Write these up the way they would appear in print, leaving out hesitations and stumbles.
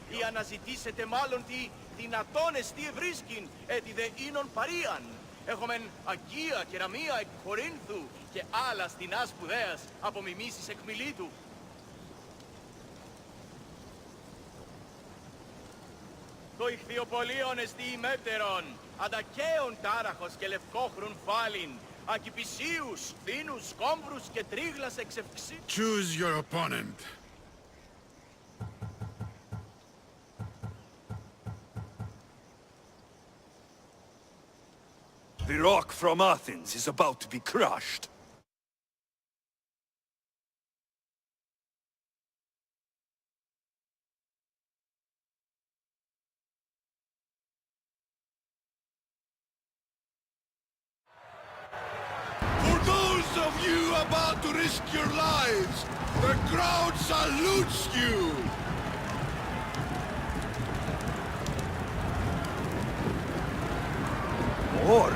ή αναζητήσετε μάλλον τη δυνατόν εστί βρίσκειν, έτι δε ίνον παρίαν. Έχομεν αγία κεραμία εκ Κορίνθου και άλλα στινά σπουδαίας απομιμήσεις εκ Μιλήτου. Το ηχθιοπολίον εστί ημέτερον, αντακαίων τάραχος και λευκόχρουν φάλιν, ακυπησίους, θήνους, σκόμπρους και τρίγλας εξευξή. Choose your opponent. The rock from Athens is about to be crushed. For those of you about to risk your lives, the crowd salutes you! Or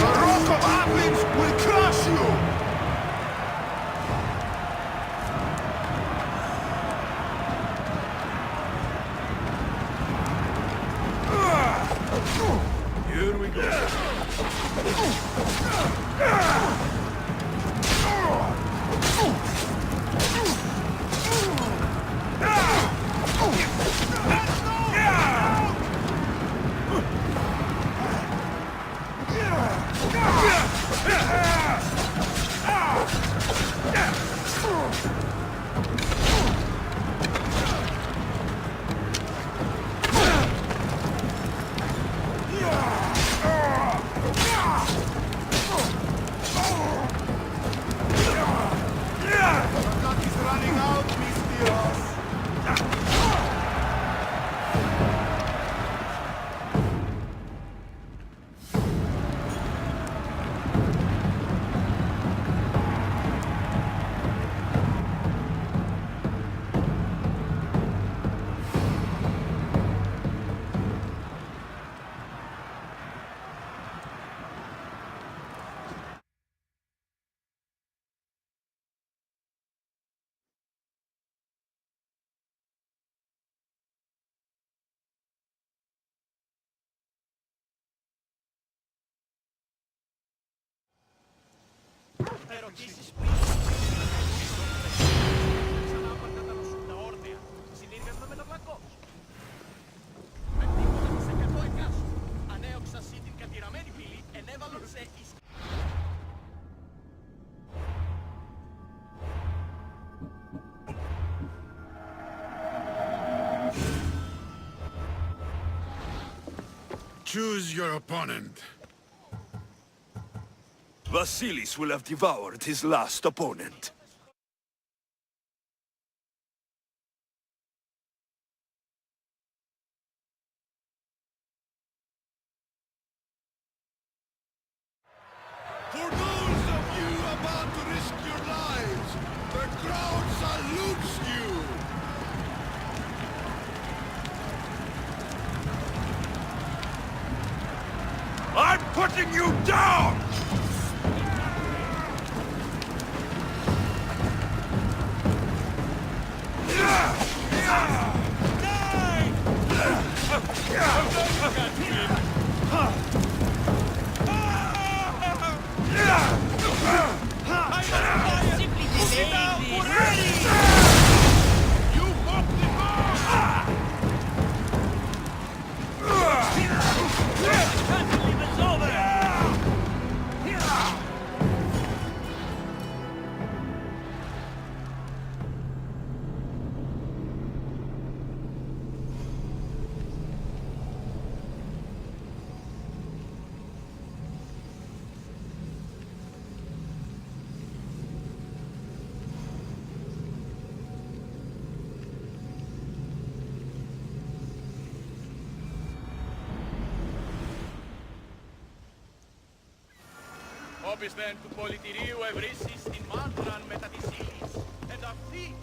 The Rock of Athens will crush you! Here we go. Ερωτήσεις πριν. Ξανά απαντάτα τα όρνεα. Συνήργασμα με τα πλακός. Με τίποτα της 100 εκάσου. Ανέωξα σύ την κατηραμένη πύλη, ενέβαλον σε εις... Choose your opponent. Vasilis will have devoured his last opponent. For those of you about to risk your lives, the crowd salutes you! I'm putting you down! Όπισθεν του πολιτηρίου ευρύσεις την μάντραν μετά της ύλης. Ενταυτή.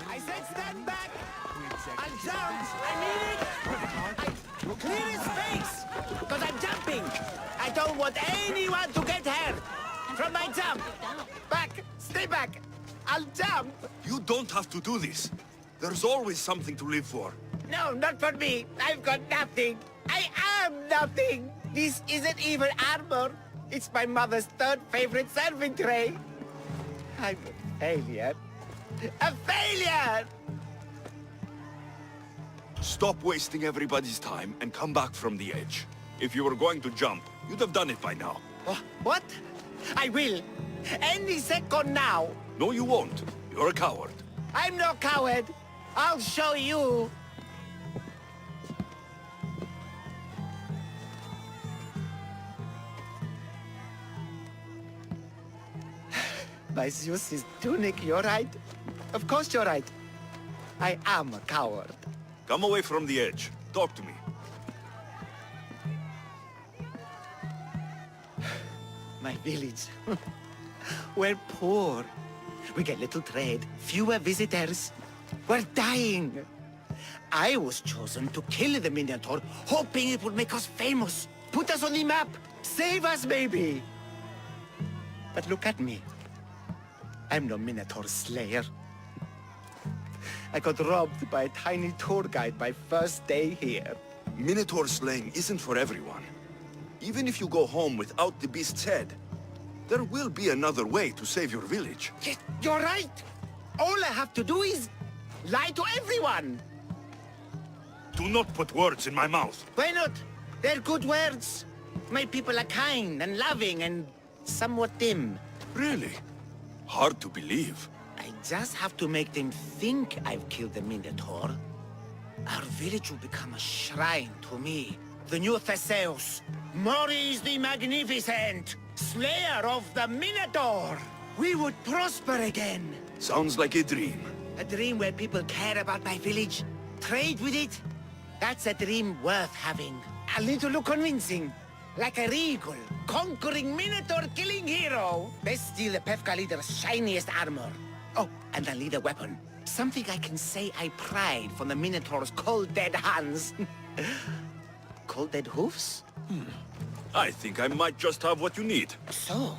I said stand back! I'll jump! I mean it! Clear his face! Because I'm jumping! I don't want anyone to get hurt! From my jump! Back! Stay back! I'll jump! You don't have to do this. There's always something to live for. No, not for me! I've got nothing! I am nothing! This isn't even armor! It's my mother's third favorite serving tray! I'm a failure! A failure! Stop wasting everybody's time and come back from the edge. If you were going to jump, you'd have done it by now. What? I will! Any second now! No, you won't. You're a coward. I'm no coward! I'll show you! My Zeus's tunic, you're right. Of course you're right. I am a coward. Come away from the edge. Talk to me. My village. We're poor. We get little trade, fewer visitors. We're dying. I was chosen to kill the Minotaur, hoping it would make us famous. Put us on the map. Save us, maybe. But look at me. I'm no Minotaur slayer. I got robbed by a tiny tour guide my first day here. Minotaur slaying isn't for everyone. Even if you go home without the beast's head, there will be another way to save your village. Yes, you're right. All I have to do is lie to everyone. Do not put words in my mouth. Why not? They're good words. My people are kind and loving and somewhat dim. Really? Hard to believe. I just have to make them think I've killed the Minotaur. Our village will become a shrine to me. The new Theseus, Maurice the Magnificent, slayer of the Minotaur. We would prosper again. Sounds like a dream. A dream where people care about my village, trade with it. That's a dream worth having. I'll need to look convincing. Like a regal, conquering Minotaur-killing hero. Best steal the Pefka leader's shiniest armor. Oh, and I'll need a weapon. Something I can say I pried from the Minotaur's cold dead hands. Cold dead hoofs? I think I might just have what you need. So,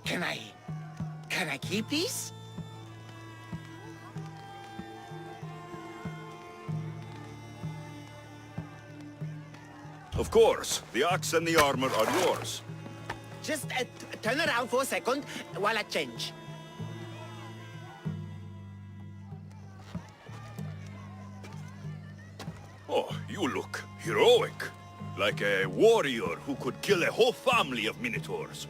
can I keep these? Of course, the axe and the armor are yours. Just turn around for a second while I change. Oh, you look heroic. Like a warrior who could kill a whole family of Minotaurs.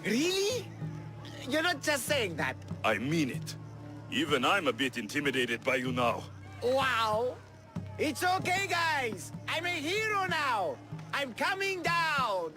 Really? You're not just saying that. I mean it. Even I'm a bit intimidated by you now. Wow! It's okay, guys! I'm a hero now! I'm coming down!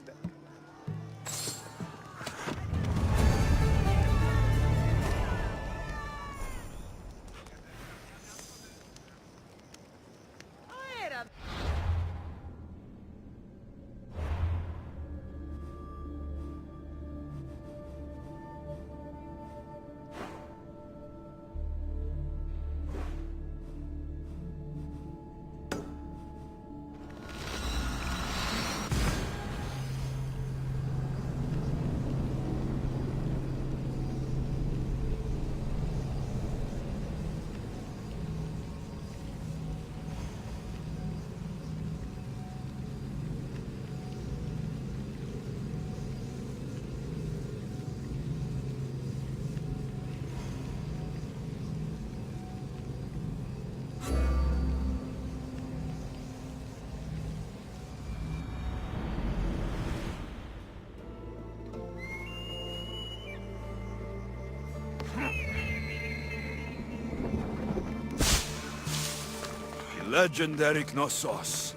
Legendary Knossos.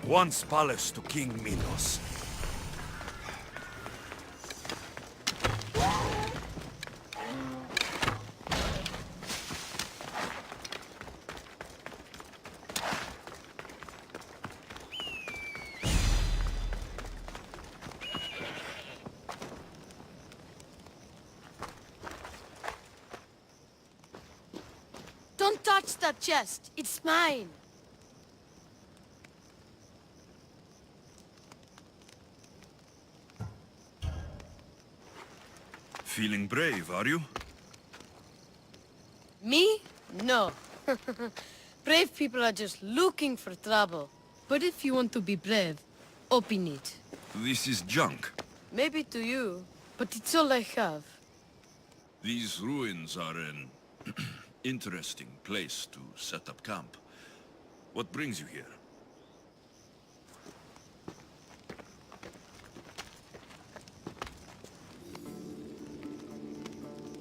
Once palace to King Minos. Don't touch that chest. It's mine. Feeling brave, are you? Me? No. Brave people are just looking for trouble. But if you want to be brave, open it. This is junk. Maybe to you, but it's all I have. These ruins are an interesting place to set up camp. What brings you here?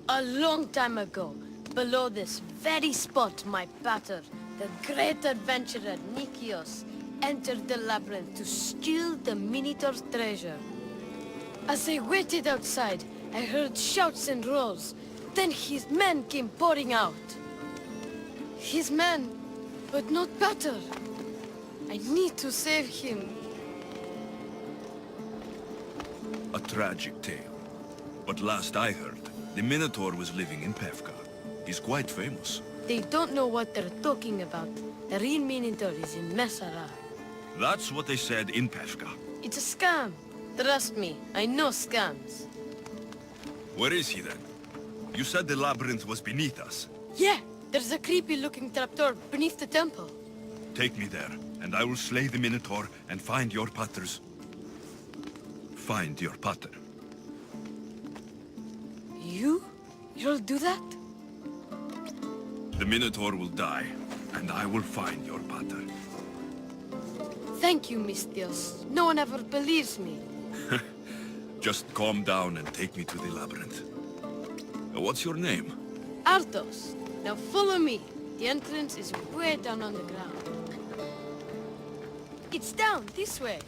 A long time ago, below this very spot, my pater, the great adventurer Nikios, entered the labyrinth to steal the Minotaur's treasure. As I waited outside, I heard shouts and roars. Then his men came pouring out. His men, but not pater. I need to save him. A tragic tale. But last I heard, the Minotaur was living in Pevka. He's quite famous. They don't know what they're talking about. The real Minotaur is in Messara. That's what they said in Pevka. It's a scam. Trust me, I know scams. Where is he then? You said the labyrinth was beneath us. Yeah, there's a creepy-looking trapdoor beneath the temple. Take me there, and I will slay the Minotaur and find your paters. Find your pater. You'll do that? The Minotaur will die, and I will find your pater. Thank you, Mistios. No one ever believes me. Just calm down and take me to the labyrinth. What's your name? Artos. Now follow me. The entrance is way down on the ground. It's down, this way.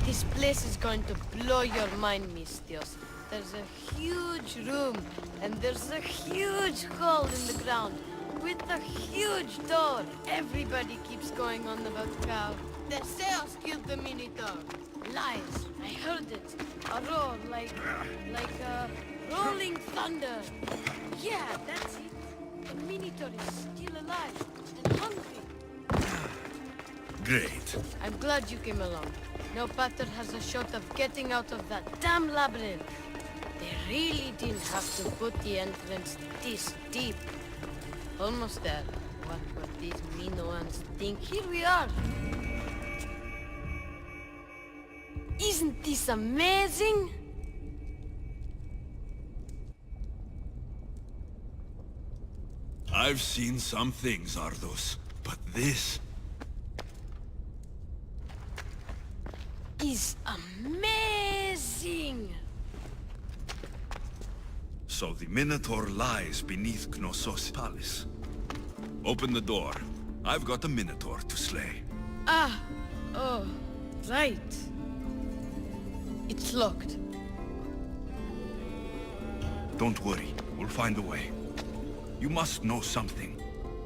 This place is going to blow your mind, Mistios. There's a huge room, and there's a huge hole in the ground, with a huge door. Everybody keeps going on about how Theseus killed the Minotaur. Lies. I heard it. A roar like rolling thunder. Yeah, that's it. The Minotaur is still alive and hungry. Great. I'm glad you came along. No pater has a shot of getting out of that damn labyrinth. They really didn't have to put the entrance this deep. Almost there. What would these Minoans think? Here we are. Isn't this amazing? I've seen some things, Ardos, but this... is amazing! So the Minotaur lies beneath Knossos' palace. Open the door. I've got a Minotaur to slay. Oh, right. It's locked. Don't worry, we'll find a way. You must know something.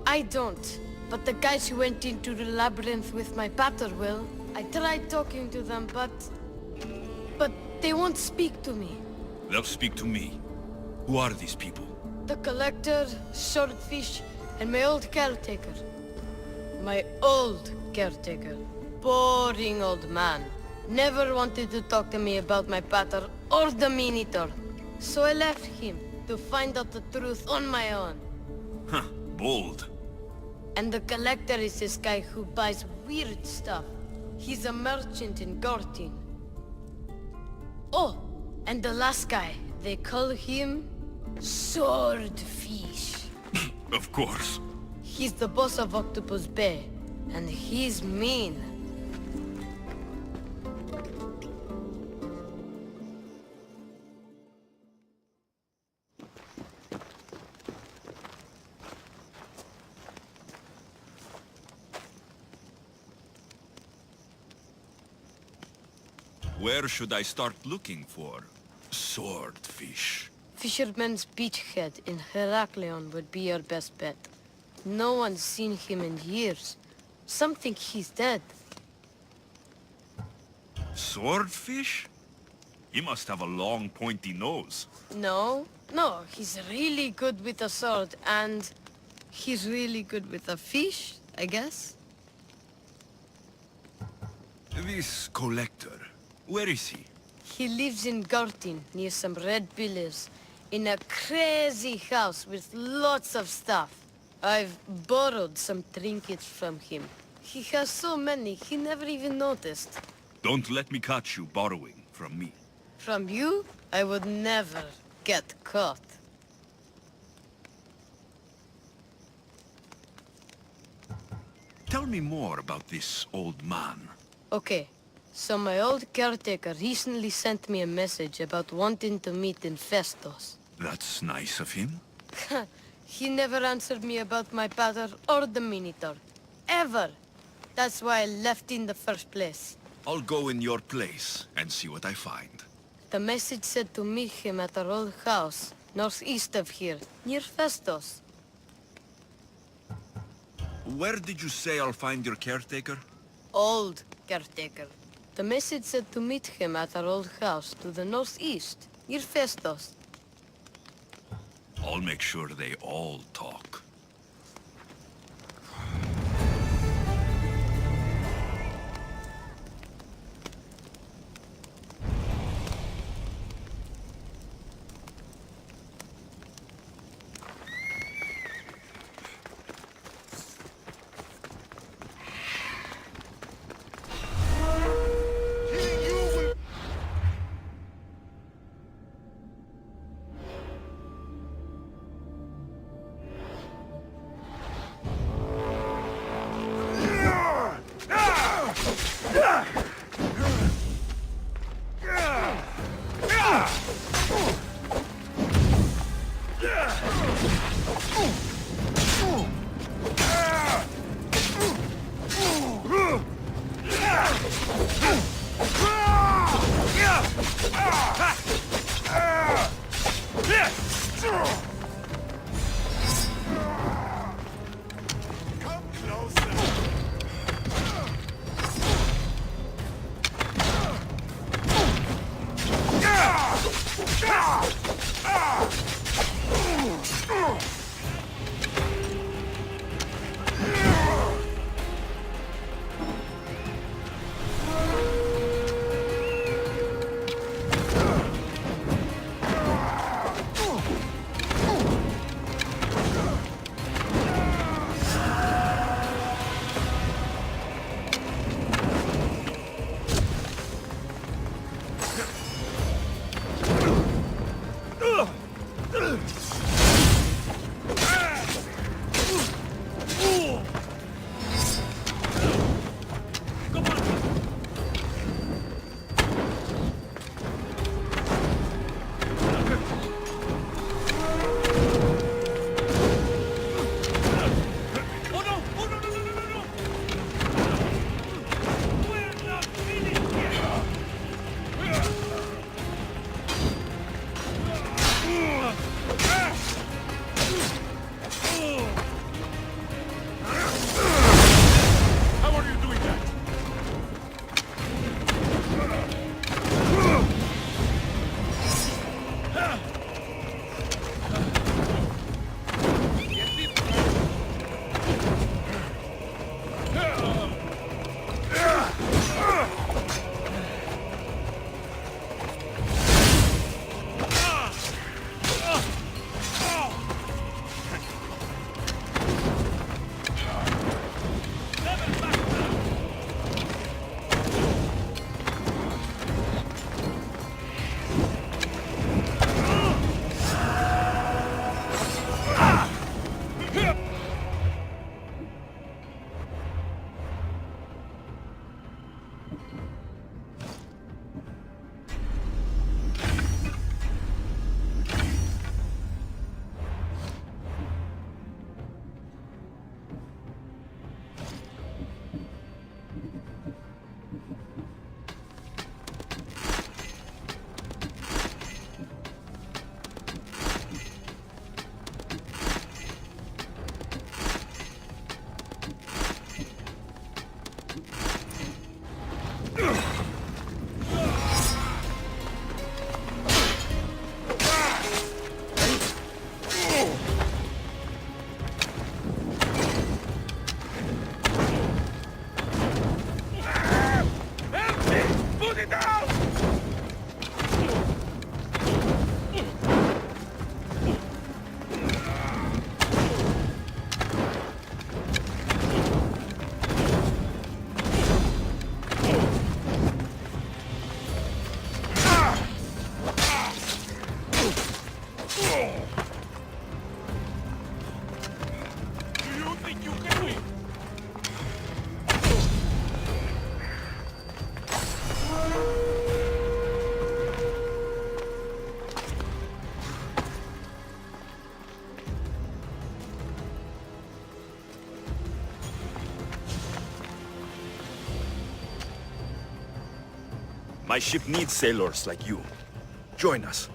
I don't, but the guys who went into the labyrinth with my pater will. I tried talking to them, but they won't speak to me. They'll speak to me. Who are these people? The collector, swordfish, and my old caretaker. My old caretaker. Boring old man. Never wanted to talk to me about my pater or the Minotaur. So I left him to find out the truth on my own. Huh, bold. And the collector is this guy who buys weird stuff. He's a merchant in Gortin. Oh, and the last guy, they call him Swordfish. Of course. He's the boss of Octopus Bay, and he's mean. Where should I start looking for swordfish? Fisherman's Beachhead in Heraklion would be your best bet. No one's seen him in years. Some think he's dead. Swordfish? He must have a long, pointy nose. No, he's really good with a sword, and he's really good with a fish, I guess. This collector, where is he? He lives in Gartin, near some red pillars, in a crazy house with lots of stuff. I've borrowed some trinkets from him. He has so many, he never even noticed. Don't let me catch you borrowing from me. From you, I would never get caught. Tell me more about this old man. Okay, so my old caretaker recently sent me a message about wanting to meet in Festos. That's nice of him. He never answered me about my pater or the Minotaur. Ever! That's why I left in the first place. I'll go in your place and see what I find. The message said to meet him at our old house, northeast of here, near Festos. Where did you say I'll find your caretaker? Old caretaker. The message said to meet him at our old house to the northeast, near Festos. I'll make sure they all talk. My ship needs sailors like you. Join us.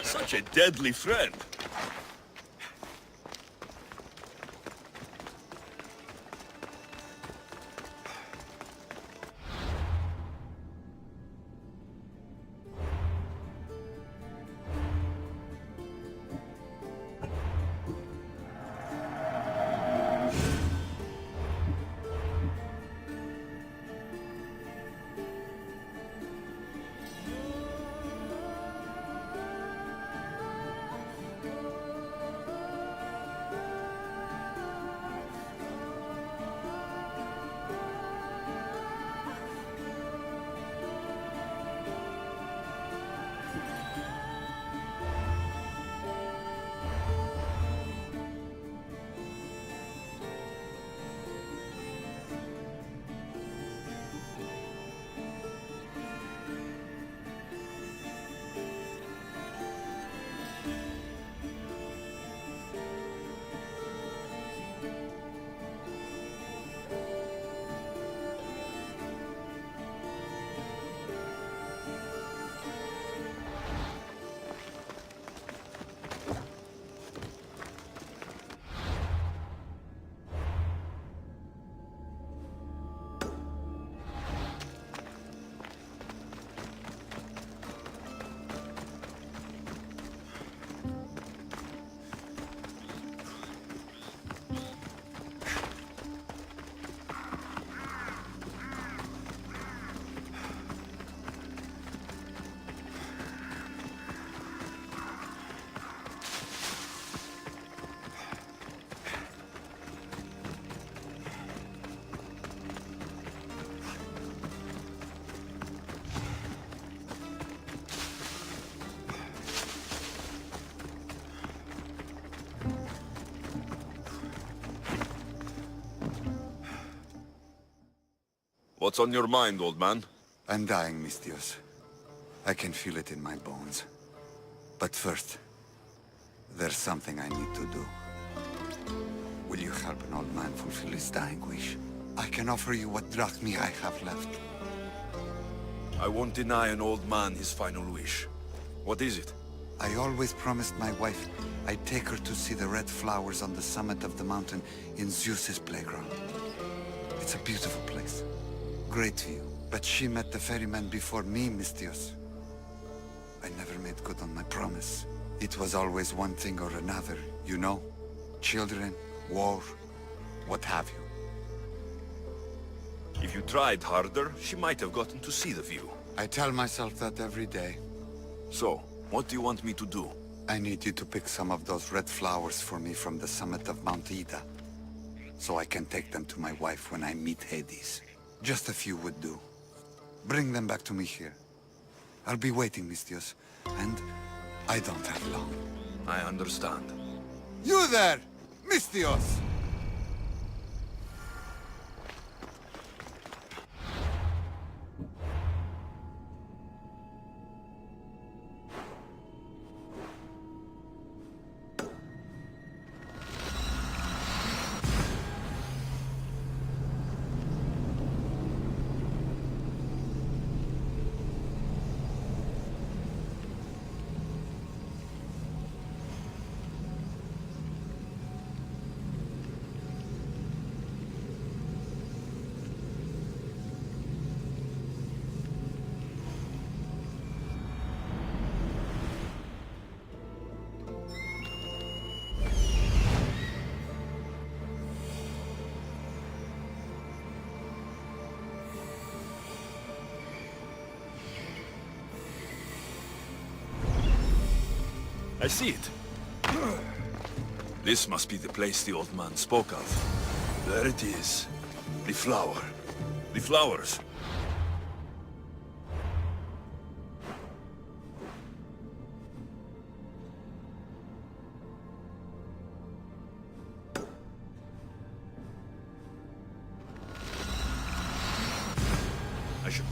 Such a deadly friend. What's on your mind, old man? I'm dying, Mistios. I can feel it in my bones. But first, there's something I need to do. Will you help an old man fulfill his dying wish? I can offer you what drachmi I have left. I won't deny an old man his final wish. What is it? I always promised my wife I'd take her to see the red flowers on the summit of the mountain in Zeus's playground. It's a beautiful place. Great view. But she met the ferryman before me, Mistios. I never made good on my promise. It was always one thing or another, you know? Children, war, what have you. If you tried harder, she might have gotten to see the view. I tell myself that every day. So, what do you want me to do? I need you to pick some of those red flowers for me from the summit of Mount Ida, so I can take them to my wife when I meet Hades. Just a few would do. Bring them back to me here. I'll be waiting, Mistios, and I don't have long. I understand. You there, Mistios! I see it. This must be the place the old man spoke of. There it is. The flower. The flowers. I should...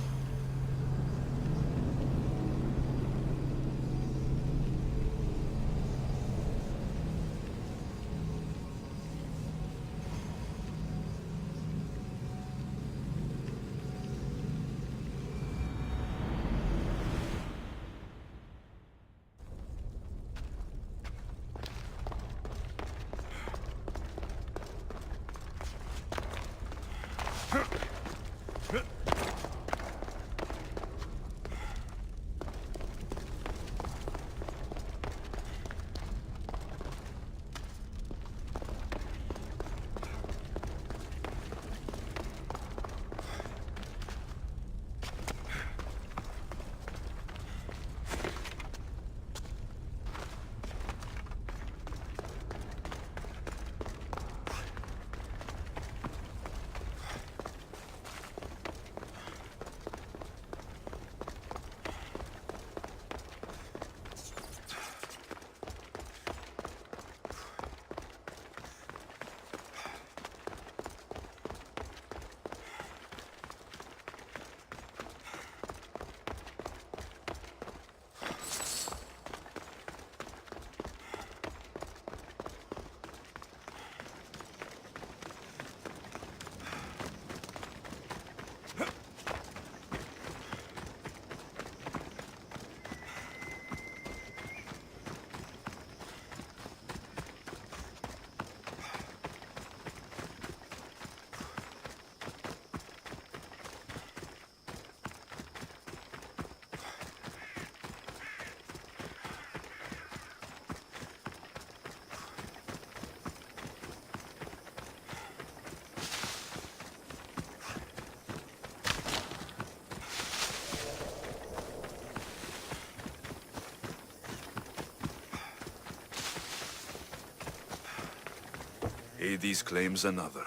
Hades claims another.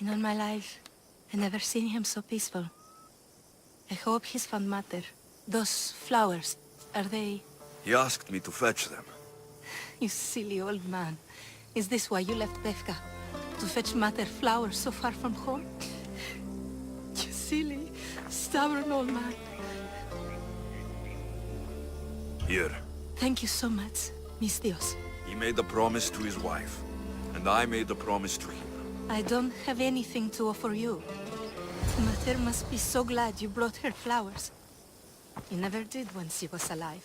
In all my life, I never seen him so peaceful. I hope he's found matter. Those flowers, are they... He asked me to fetch them. You silly old man. Is this why you left Befka? To fetch matter flowers so far from home? You silly, stubborn old man. Here. Thank you so much, mis Dios. He made a promise to his wife, and I made a promise to him. I don't have anything to offer you. Mater must be so glad you brought her flowers. You never did when she was alive.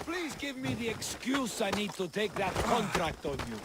Please give me the excuse I need to take that contract on you.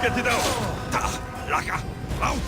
Get it out! Laka! Out!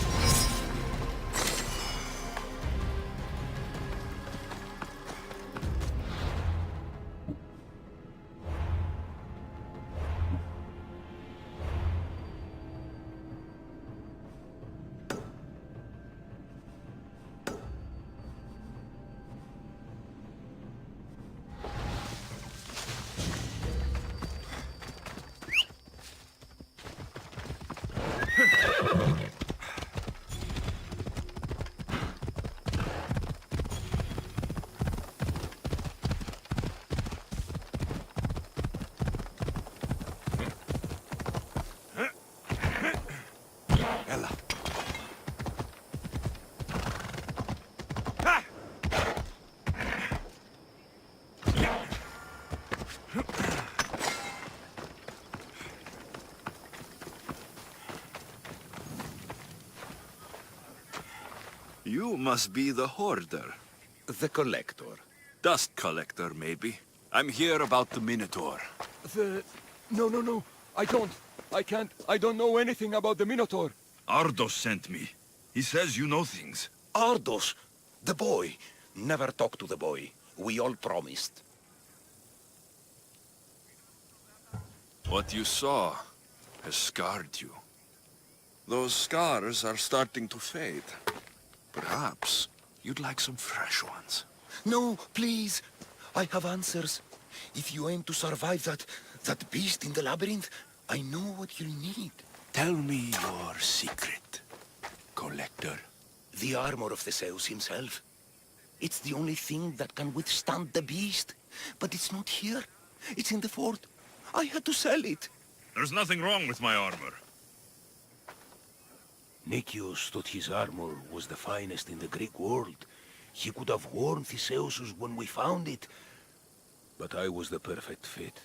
You must be the hoarder. The collector. Dust collector, maybe. I'm here about the Minotaur. No. I don't. I can't. I don't know anything about the Minotaur. Ardos sent me. He says you know things. Ardos, the boy. Never talk to the boy. We all promised. What you saw has scarred you. Those scars are starting to fade. Perhaps you'd like some fresh ones. No, please. I have answers. If you aim to survive that beast in the labyrinth, I know what you'll need. Tell me your secret, collector. The armor of Theseus himself. It's the only thing that can withstand the beast. But it's not here. It's in the fort. I had to sell it. There's nothing wrong with my armor. Nicias thought his armor was the finest in the Greek world. He could have worn Theseus's when we found it. But I was the perfect fit.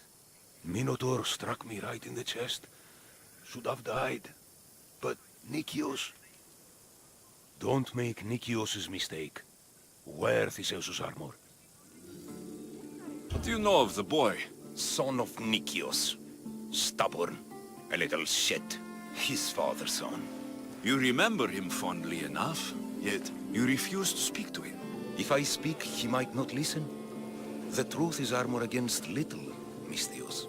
Minotaur struck me right in the chest. Should have died. But Nicias... Don't make Nicias's mistake. Wear Theseus's armor. What do you know of the boy? Son of Nicias. Stubborn. A little shit. His father's son. You remember him fondly enough, yet you refuse to speak to him. If I speak, he might not listen. The truth is armor against little, Mistios.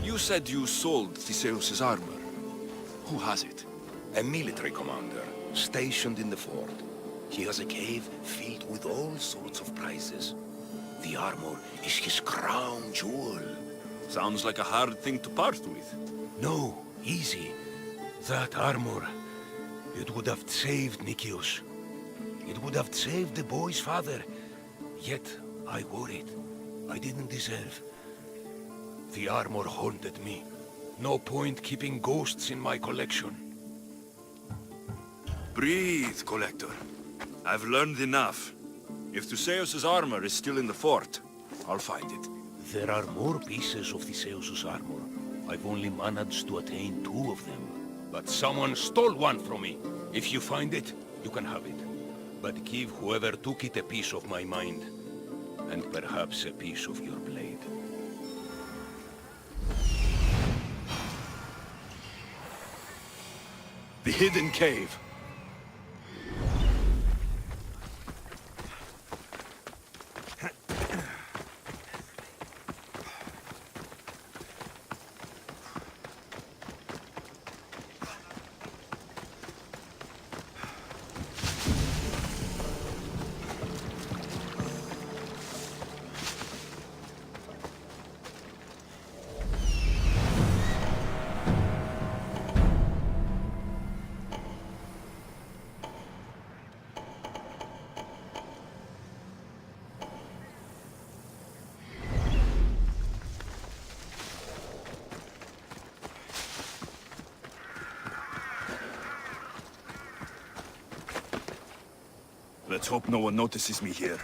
You said you sold Theseus's armor. Who has it? A military commander, stationed in the fort. He has a cave filled with all sorts of prizes. The armor is his crown jewel. Sounds like a hard thing to part with. No, easy. That armor, it would have saved Nikios. It would have saved the boy's father. Yet, I wore it. I didn't deserve. The armor haunted me. No point keeping ghosts in my collection. Breathe, Collector. I've learned enough. If Theseus's armor is still in the fort, I'll find it. There are more pieces of Theseus's armor. I've only managed to attain 2 of them. But someone stole one from me. If you find it, you can have it. But give whoever took it a piece of my mind. And perhaps a piece of your blade. The hidden cave. Let's hope no one notices me here.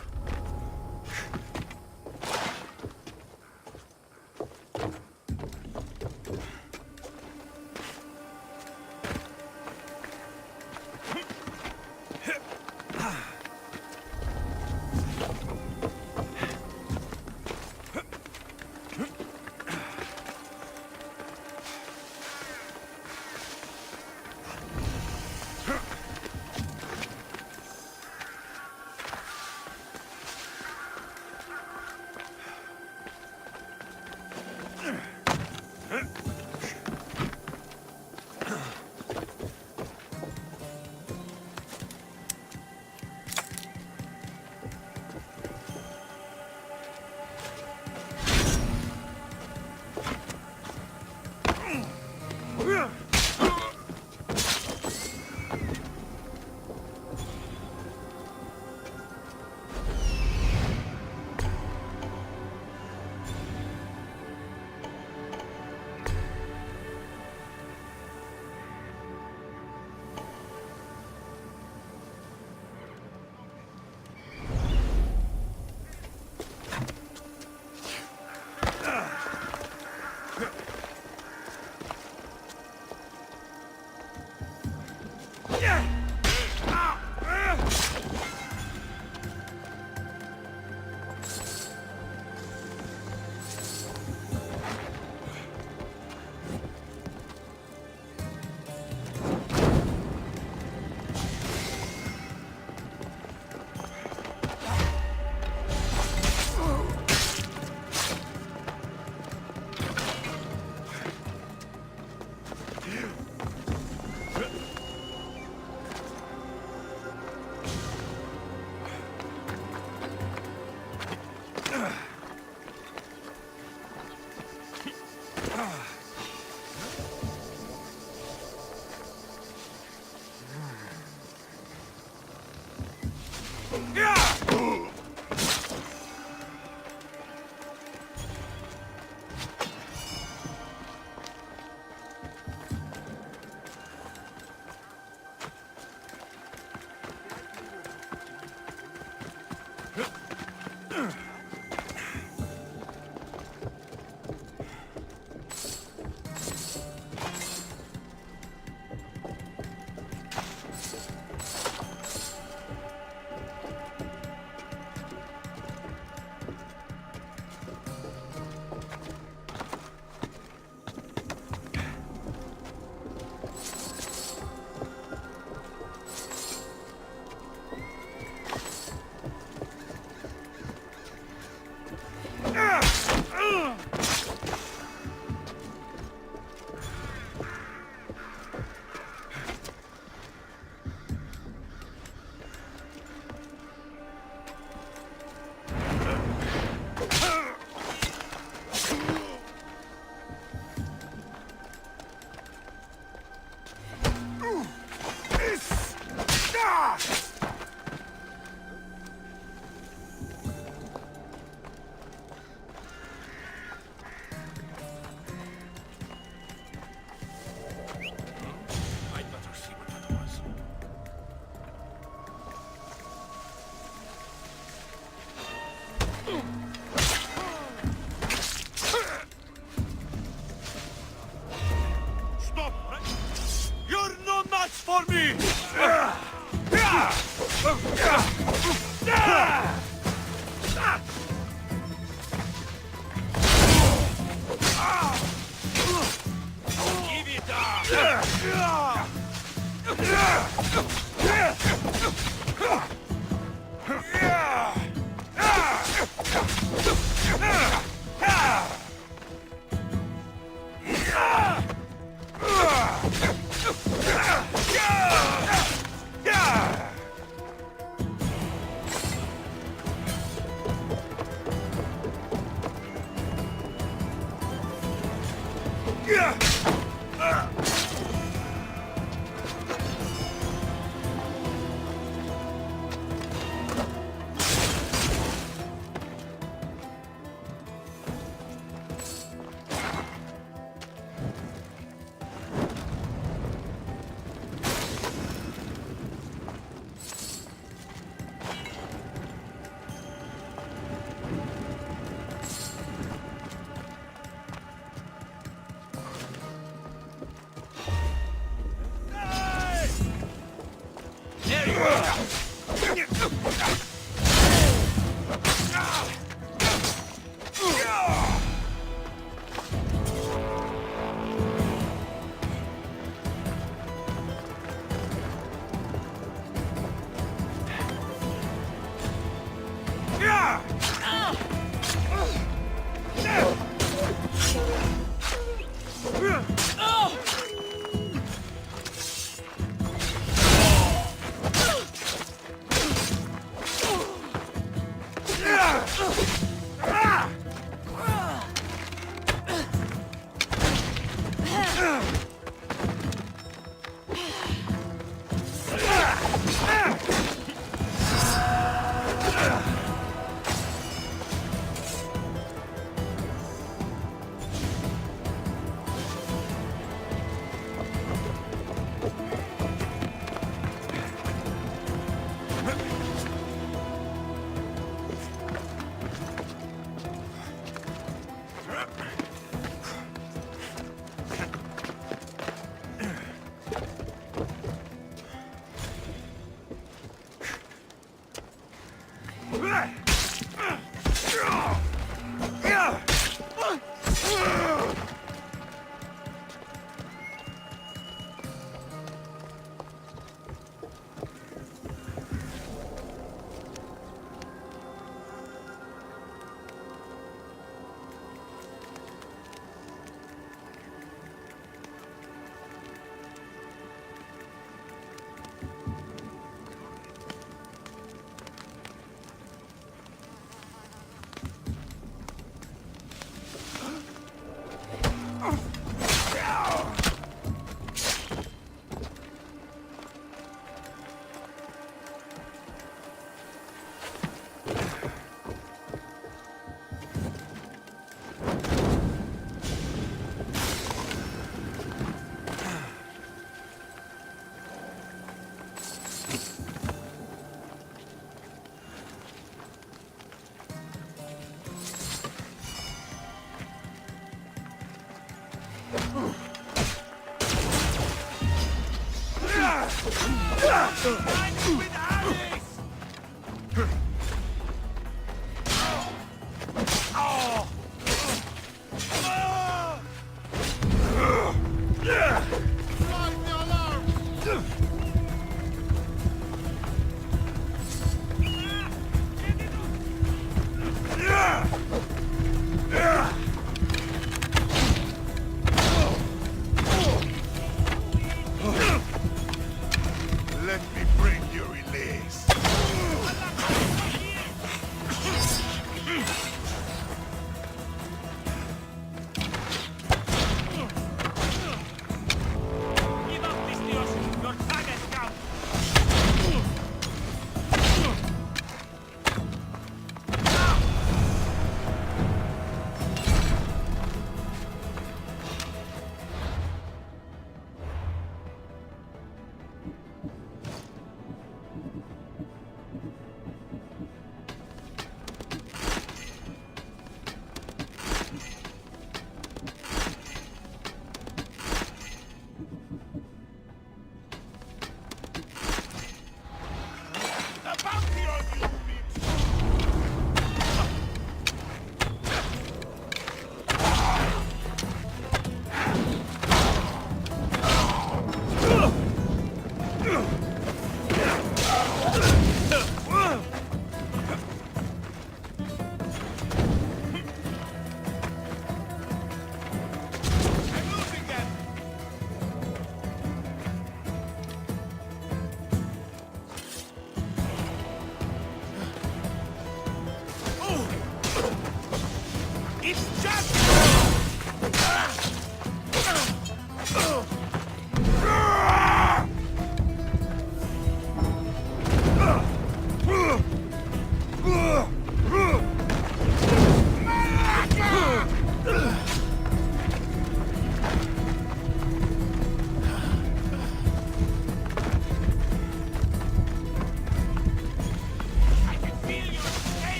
Let me bring you release.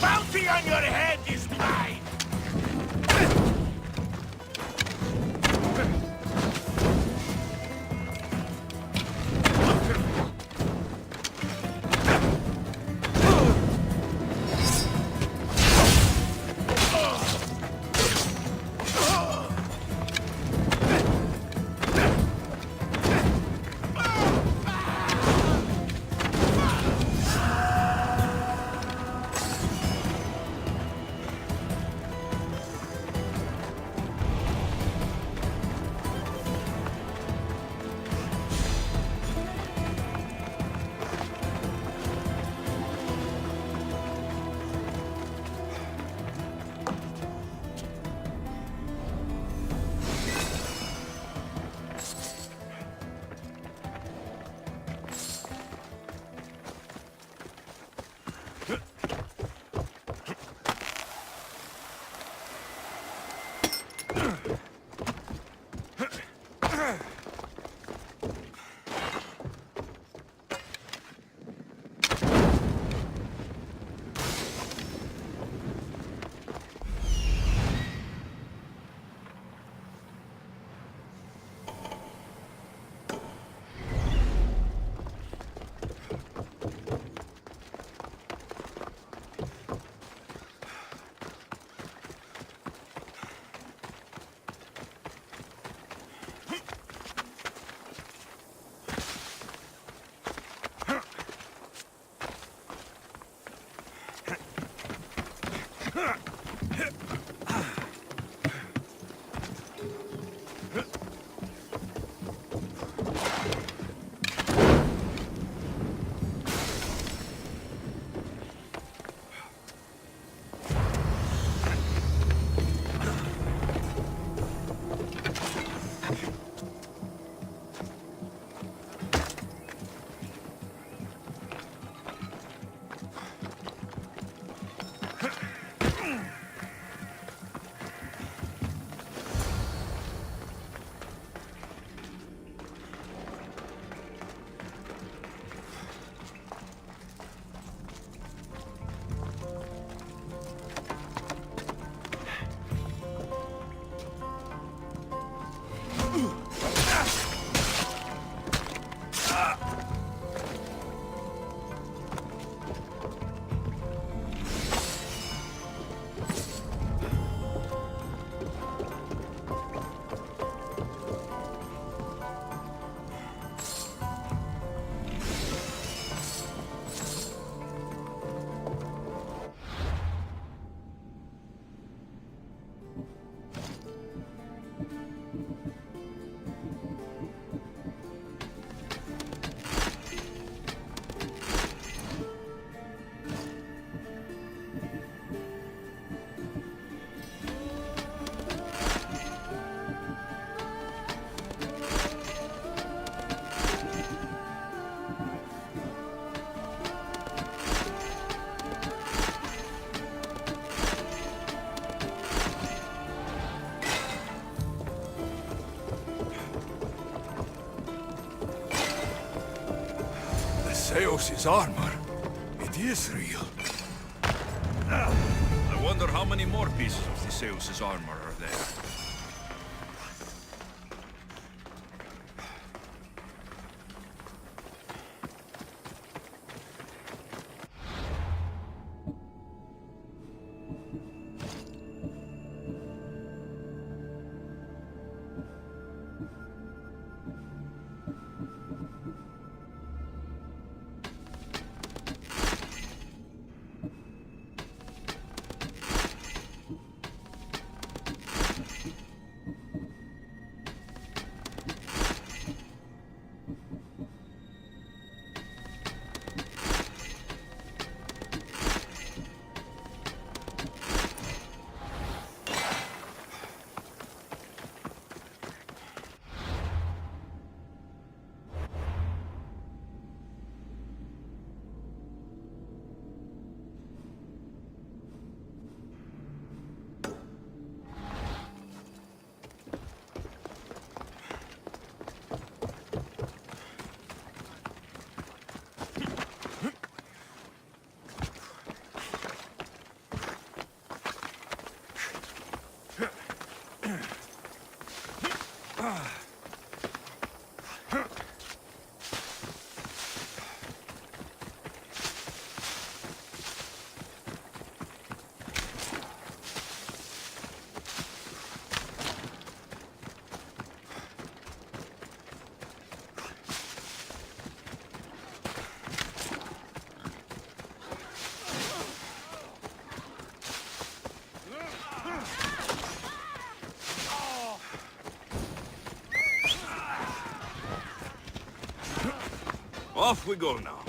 Bounty on your head is mine! Zeus's armor. It is real. I wonder how many more pieces of Theseus' armor are there. Off we go now.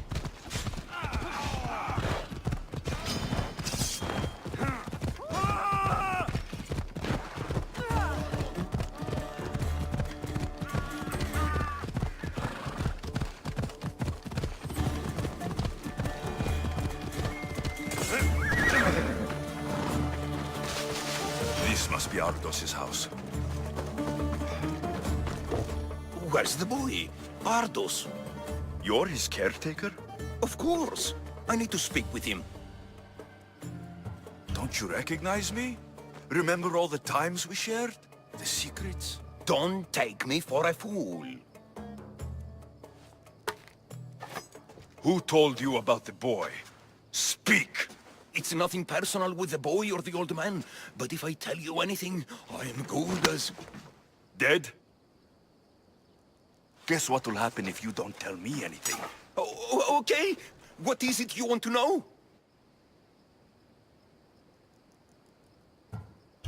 This must be Ardos's house. Where's the boy? Ardos. You're his caretaker? Of course. I need to speak with him. Don't you recognize me? Remember all the times we shared? The secrets? Don't take me for a fool. Who told you about the boy? Speak! It's nothing personal with the boy or the old man, but if I tell you anything, I am good as... Dead? Guess what will happen if you don't tell me anything? Oh, okay. What is it you want to know?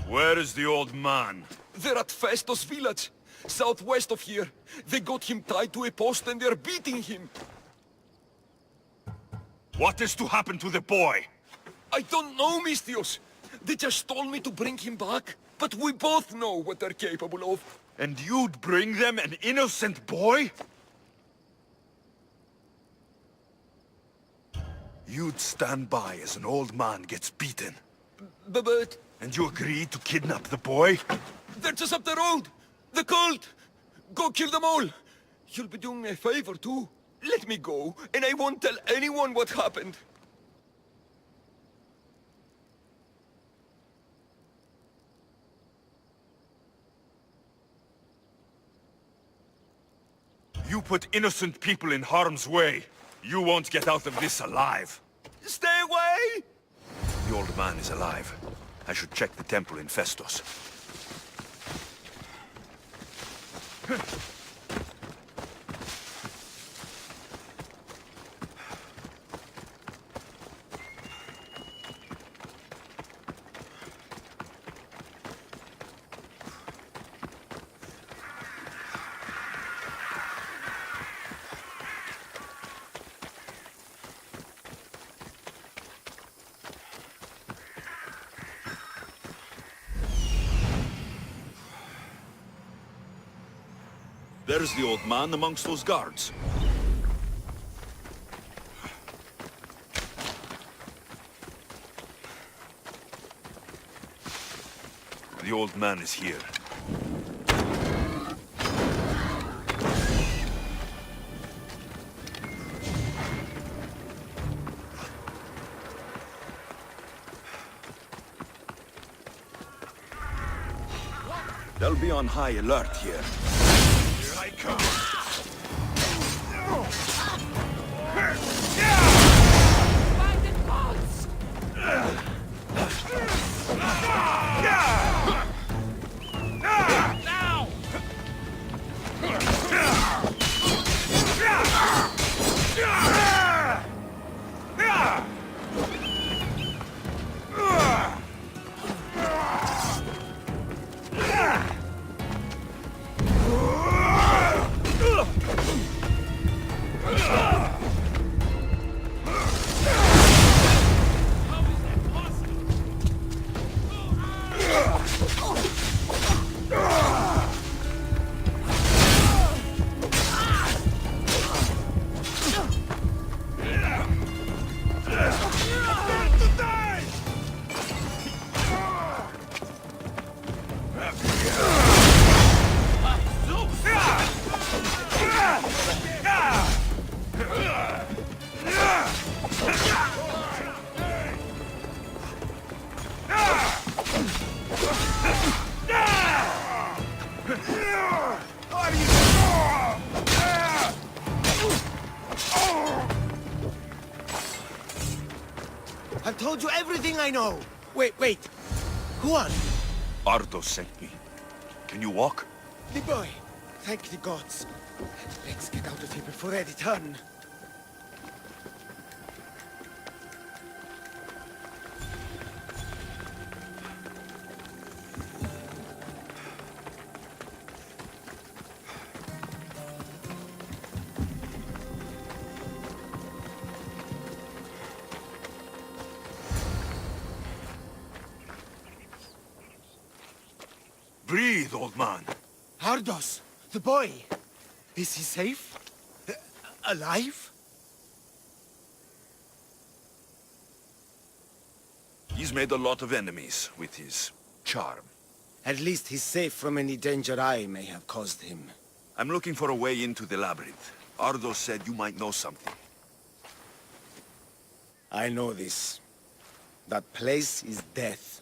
Where is the old man? They're at Festos village, southwest of here. They got him tied to a post and they're beating him. What is to happen to the boy? I don't know, Mistios. They just told me to bring him back, but we both know what they're capable of. And you'd bring them an innocent boy? You'd stand by as an old man gets beaten. But... And you agreed to kidnap the boy? They're just up the road! The cult! Go kill them all! You'll be doing me a favor, too. Let me go, and I won't tell anyone what happened. You put innocent people in harm's way. You won't get out of this alive. Stay away! The old man is alive. I should check the temple in Festos. There's the old man amongst those guards. The old man is here. They'll be on high alert here. Here I come. I've told you everything I know. Wait. Who are you? Ardo sent me. Can you walk? The boy. Thank the gods. Let's get out of here before they return. Breathe, old man. Ardos, the boy. Is he safe? Alive? He's made a lot of enemies with his charm. At least he's safe from any danger I may have caused him. I'm looking for a way into the labyrinth. Ardo said you might know something. I know this. That place is death.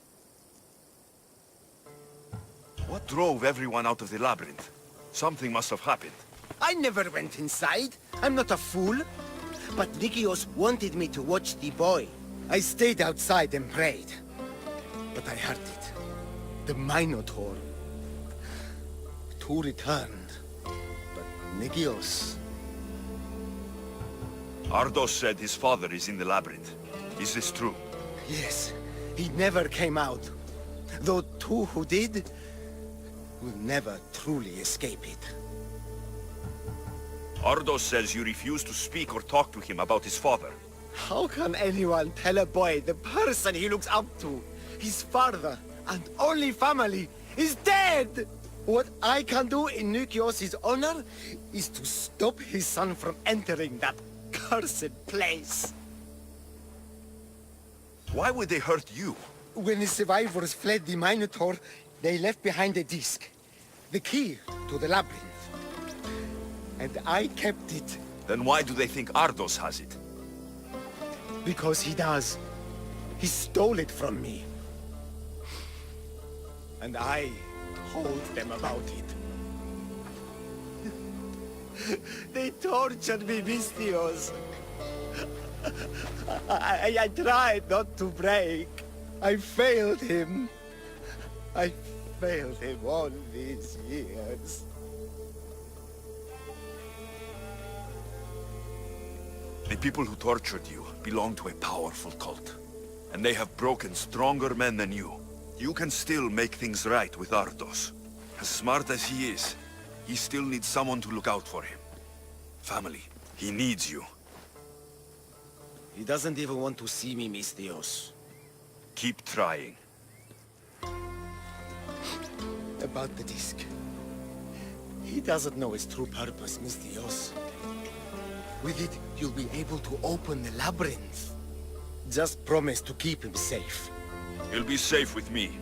What drove everyone out of the labyrinth? Something must have happened. I never went inside. I'm not a fool. But Nikios wanted me to watch the boy. I stayed outside and prayed. But I heard it. The Minotaur. Two returned. But Nikios... Ardos said his father is in the labyrinth. Is this true? Yes. He never came out. Though two who did... will never truly escape it. Ardos says you refuse to speak or talk to him about his father. How can anyone tell a boy the person he looks up to, his father and only family, is dead? What I can do in Nikios' honor is to stop his son from entering that cursed place. Why would they hurt you? When the survivors fled the Minotaur, they left behind a disc, the key to the labyrinth. And I kept it. Then why do they think Ardos has it? Because he does. He stole it from me. And I told them about it. They tortured me, Mistios. I tried not to break. I failed him. I failed him all these years. The people who tortured you belong to a powerful cult. And they have broken stronger men than you. You can still make things right with Ardos. As smart as he is, he still needs someone to look out for him. Family. He needs you. He doesn't even want to see me, Mistios. Keep trying. About the disc. He doesn't know its true purpose, Mistios. With it, you'll be able to open the labyrinth. Just promise to keep him safe. He'll be safe with me.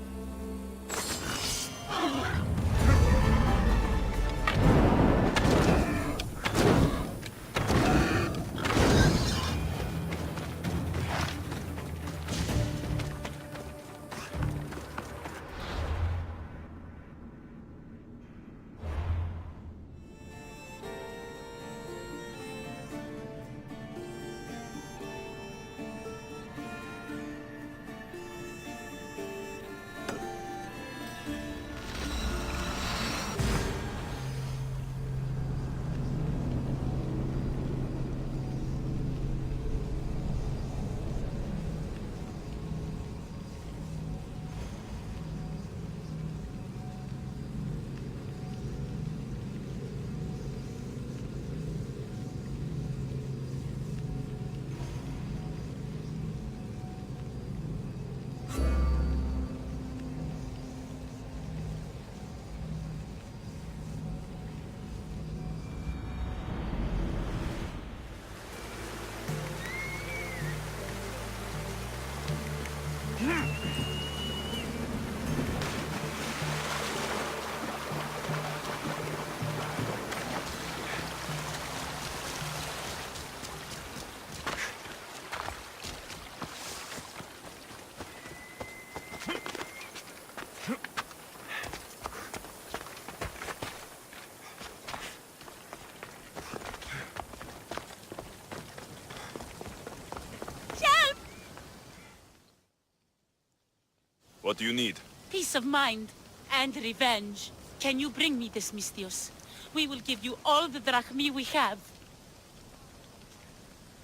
What do you need? Peace of mind and revenge. Can you bring me this, Mistios? We will give you all the drachmi we have.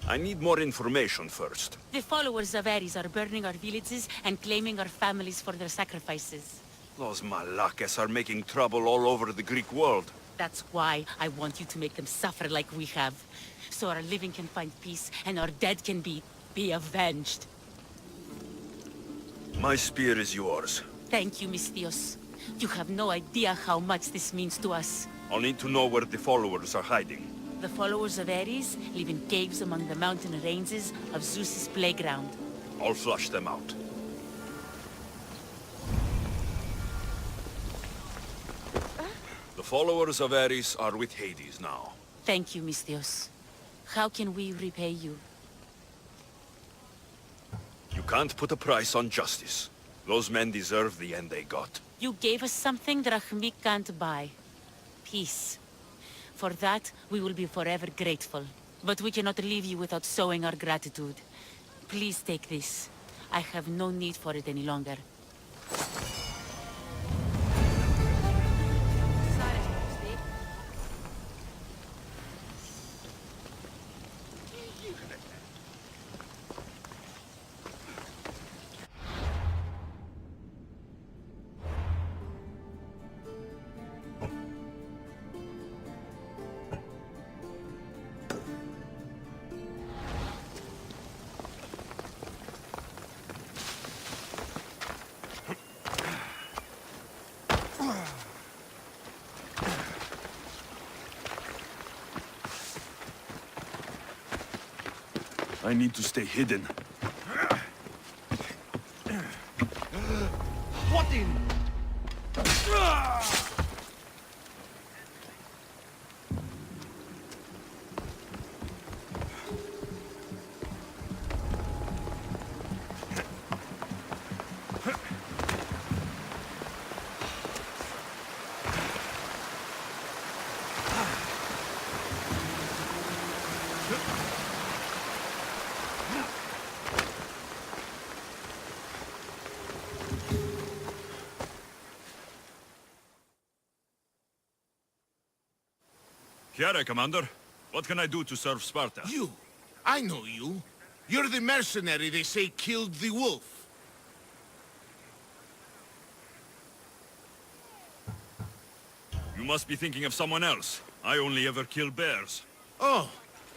I need more information first. The followers of Ares are burning our villages and claiming our families for their sacrifices. Those Malakas are making trouble all over the Greek world. That's why I want you to make them suffer like we have. So our living can find peace and our dead can be avenged. My spear is yours. Thank you, Mistios. You have no idea how much this means to us. I'll need to know where the followers are hiding. The followers of Ares live in caves among the mountain ranges of Zeus's playground. I'll flush them out. The followers of Ares are with Hades now. Thank you, Mistios. How can we repay you? You can't put a price on justice. Those men deserve the end they got. You gave us something drachmi can't buy. Peace. For that, we will be forever grateful. But we cannot leave you without showing our gratitude. Please take this. I have no need for it any longer. I need to stay hidden. What in? Here, Commander. What can I do to serve Sparta? You! I know you. You're the mercenary they say killed the wolf. You must be thinking of someone else. I only ever kill bears. Oh,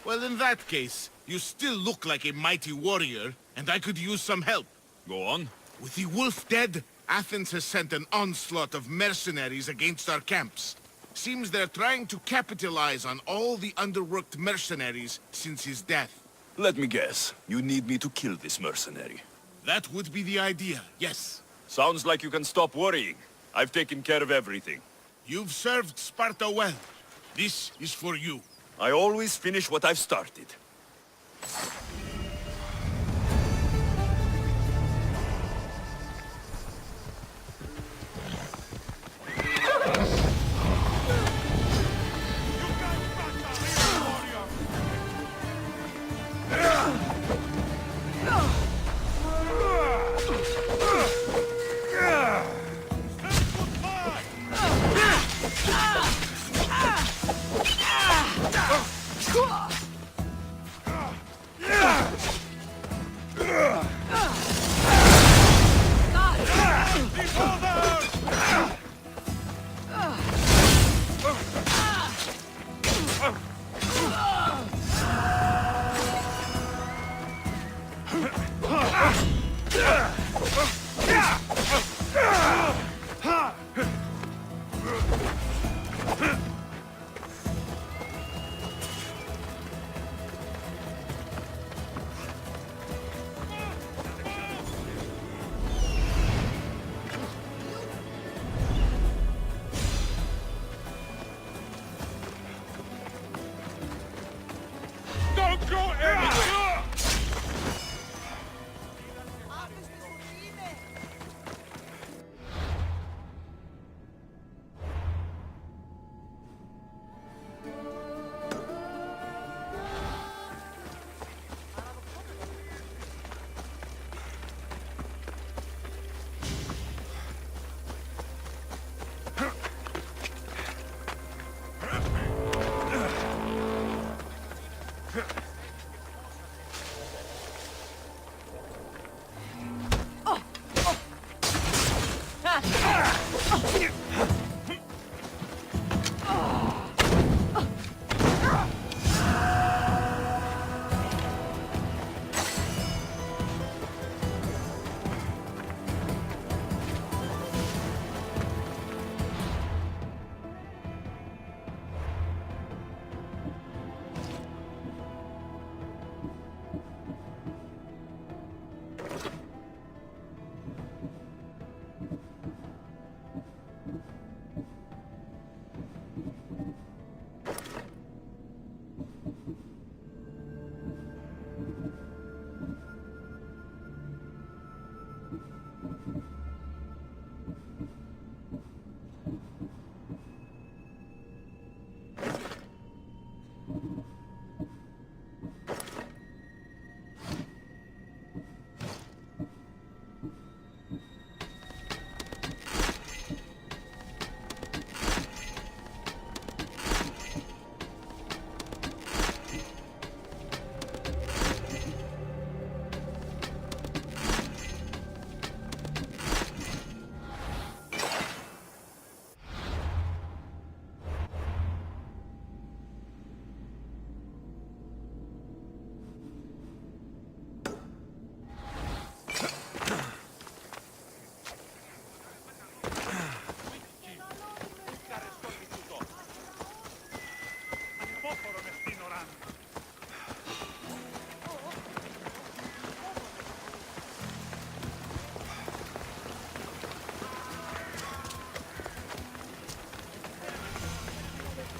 well in that case, you still look like a mighty warrior, and I could use some help. Go on. With the wolf dead, Athens has sent an onslaught of mercenaries against our camps. Seems they're trying to capitalize on all the underworked mercenaries since his death. Let me guess. You need me to kill this mercenary. That would be the idea, yes. Sounds like you can stop worrying. I've taken care of everything. You've served Sparta well. This is for you. I always finish what I've started.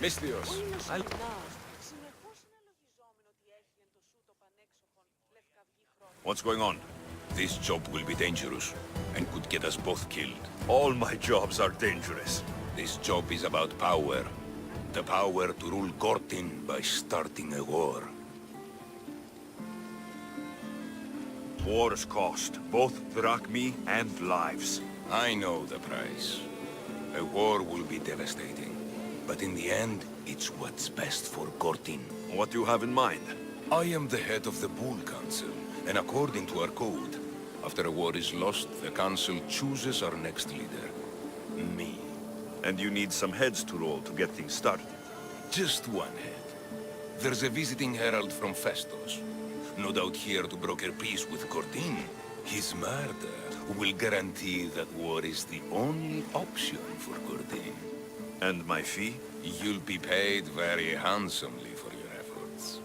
Misthios, What's going on? This job will be dangerous, and could get us both killed. All my jobs are dangerous. This job is about power. The power to rule Gortin by starting a war. Wars cost both drachmi and lives. I know the price. A war will be devastating. But in the end, it's what's best for Gortin. What do you have in mind? I am the head of the Bull Council, and according to our code, after a war is lost, the Council chooses our next leader. Me. And you need some heads to roll to get things started. Just one head. There's a visiting herald from Festos. No doubt here to broker peace with Gortin. His murder will guarantee that war is the only option for Gortin. And my fee? You'll be paid very handsomely for your efforts.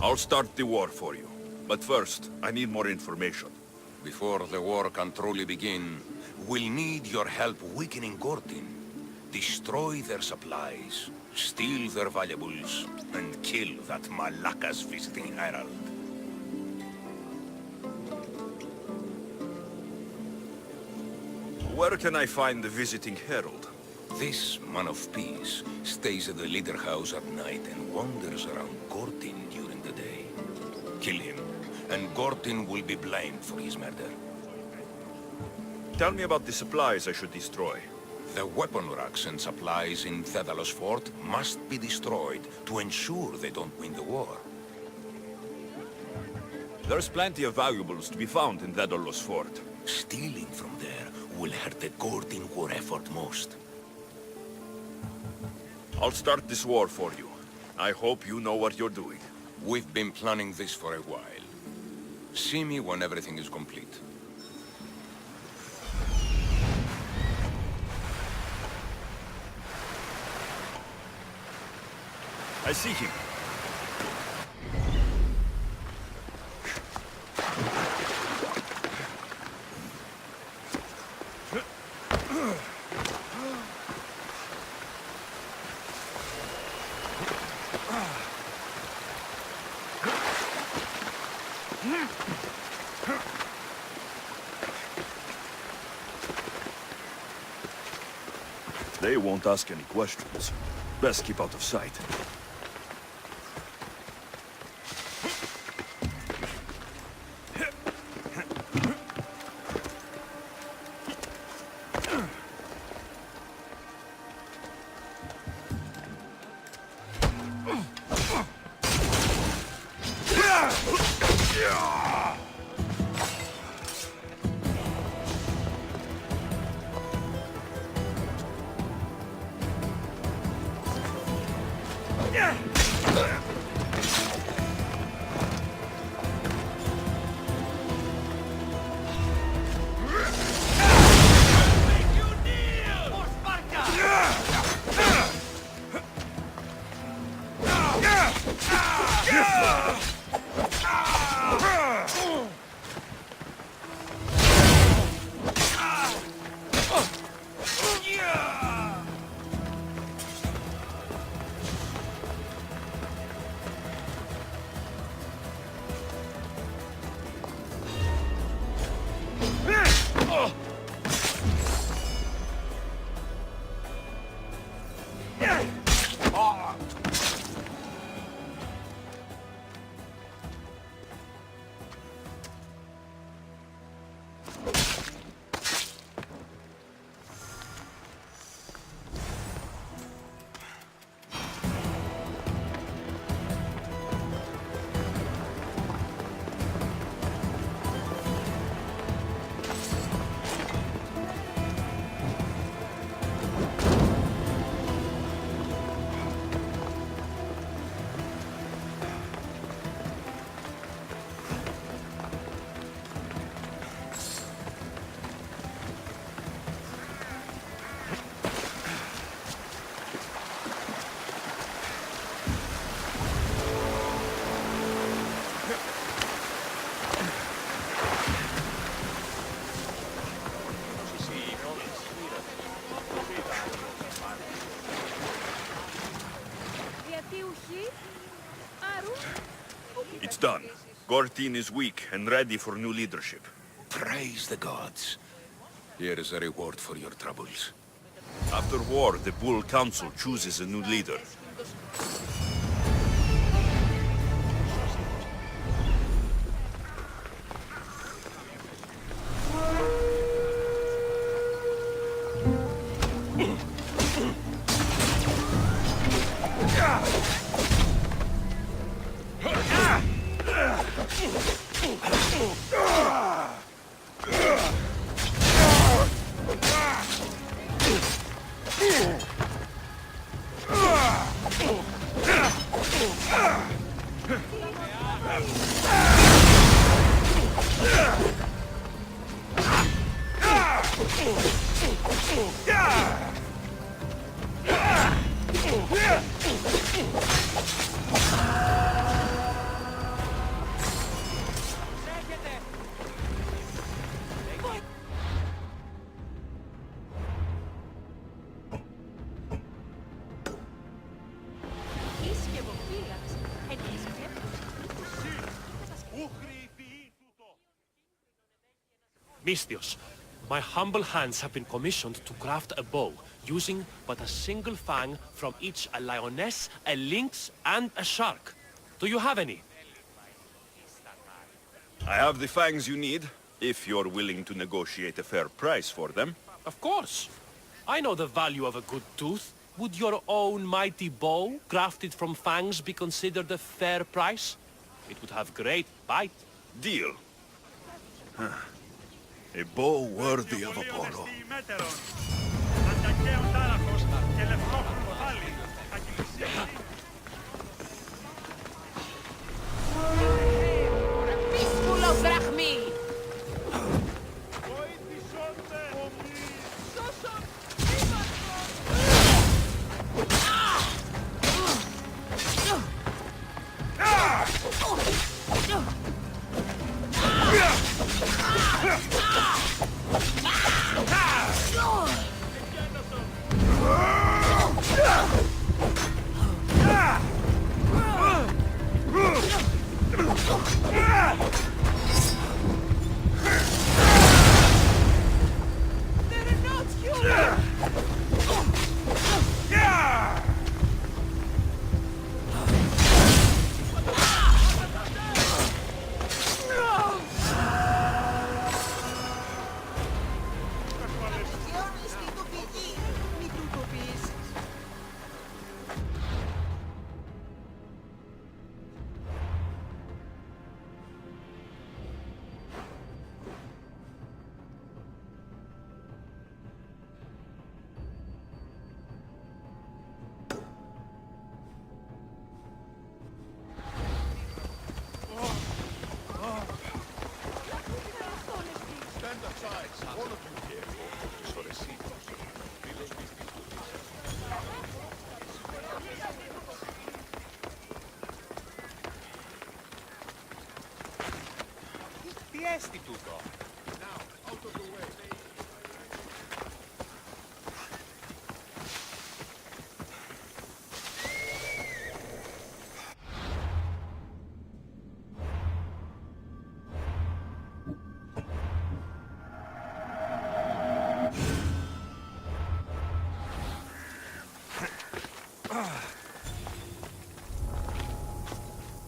I'll start the war for you. But first, I need more information. Before the war can truly begin, we'll need your help weakening Gortin. Destroy their supplies, steal their valuables, and kill that Malaka's visiting herald. Where can I find the visiting herald? This man of peace stays at the leader house at night and wanders around Gortin during the day. Kill him, and Gortin will be blamed for his murder. Tell me about the supplies I should destroy. The weapon racks and supplies in Thedalos Fort must be destroyed to ensure they don't win the war. There's plenty of valuables to be found in Thedalos Fort. Stealing from there will hurt the Gortin war effort most. I'll start this war for you. I hope you know what you're doing. We've been planning this for a while. See me when everything is complete. I see him. They won't ask any questions. Best keep out of sight. done. Gortin is weak and ready for new leadership. Praise the gods. Here is a reward for your troubles. After war, the Bull Council chooses a new leader. Misthios, my humble hands have been commissioned to craft a bow, using but a single fang from each a lioness, a lynx, and a shark. Do you have any? I have the fangs you need, if you're willing to negotiate a fair price for them. Of course. I know the value of a good tooth. Would your own mighty bow, crafted from fangs, be considered a fair price? It would have great bite. Deal. A bow worthy of Apollo.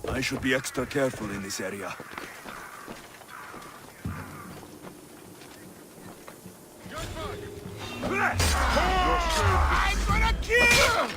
I should be extra careful in this area. I'm gonna kill!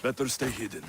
Better stay hidden.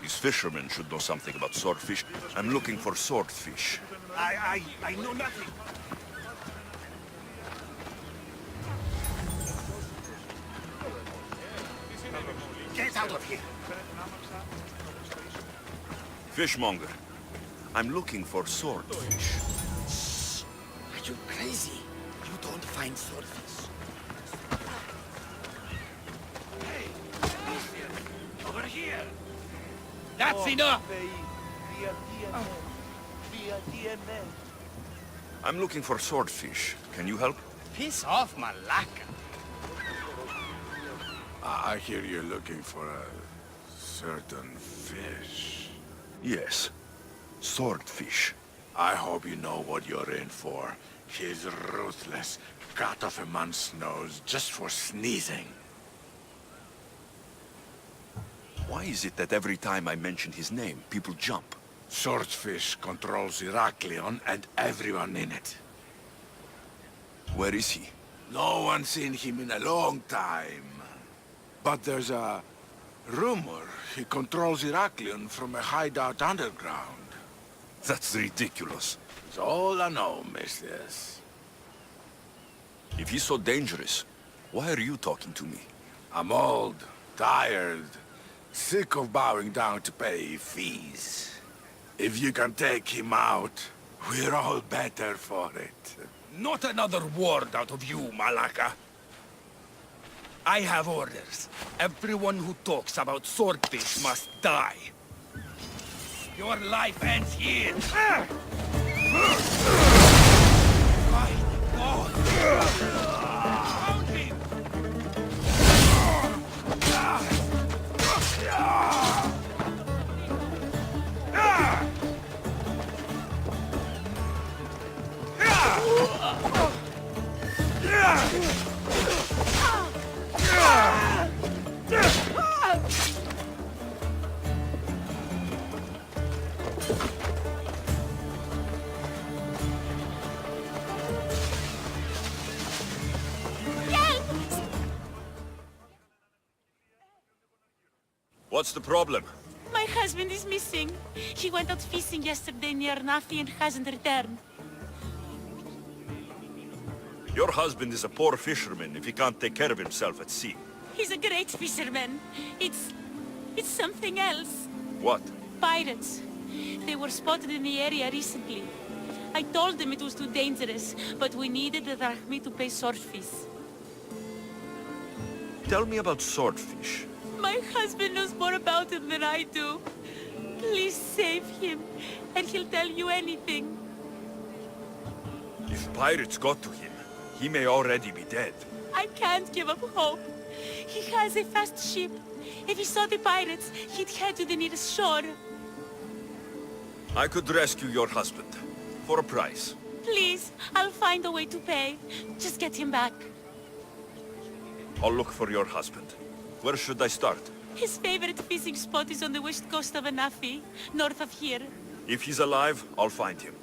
These fishermen should know something about swordfish. I'm looking for swordfish. I know nothing. Get out of here. Fishmonger. I'm looking for swordfish. Are you crazy? You don't find swordfish. Hey, over here. That's enough. I'm looking for swordfish. Can you help? Piss off, Malaka. I hear you're looking for a certain fish. Yes. Swordfish. I hope you know what you're in for. He's ruthless. Cut off a man's nose just for sneezing. Why is it that every time I mention his name, people jump? Swordfish controls Heraklion and everyone in it. Where is he? No one's seen him in a long time. But there's a rumor he controls Heraklion from a hideout underground. That's ridiculous. It's all I know, mistress. If he's so dangerous, why are you talking to me? I'm old, tired, sick of bowing down to pay fees. If you can take him out, we're all better for it. Not another word out of you, Malaka. I have orders. Everyone who talks about swordfish must die. Your life ends here! My God! Found him! What's the problem? My husband is missing. He went out fishing yesterday near Nafi and hasn't returned. Your husband is a poor fisherman if he can't take care of himself at sea. He's a great fisherman. It's something else. What? Pirates. They were spotted in the area recently. I told them it was too dangerous, but we needed the drachmi to pay swordfish. Tell me about swordfish. My husband knows more about him than I do. Please save him, and he'll tell you anything. If pirates got to him, he may already be dead. I can't give up hope. He has a fast ship. If he saw the pirates, he'd head to the nearest shore. I could rescue your husband. For a price. Please, I'll find a way to pay. Just get him back. I'll look for your husband. Where should I start? His favorite fishing spot is on the west coast of Anafi, north of here. If he's alive, I'll find him.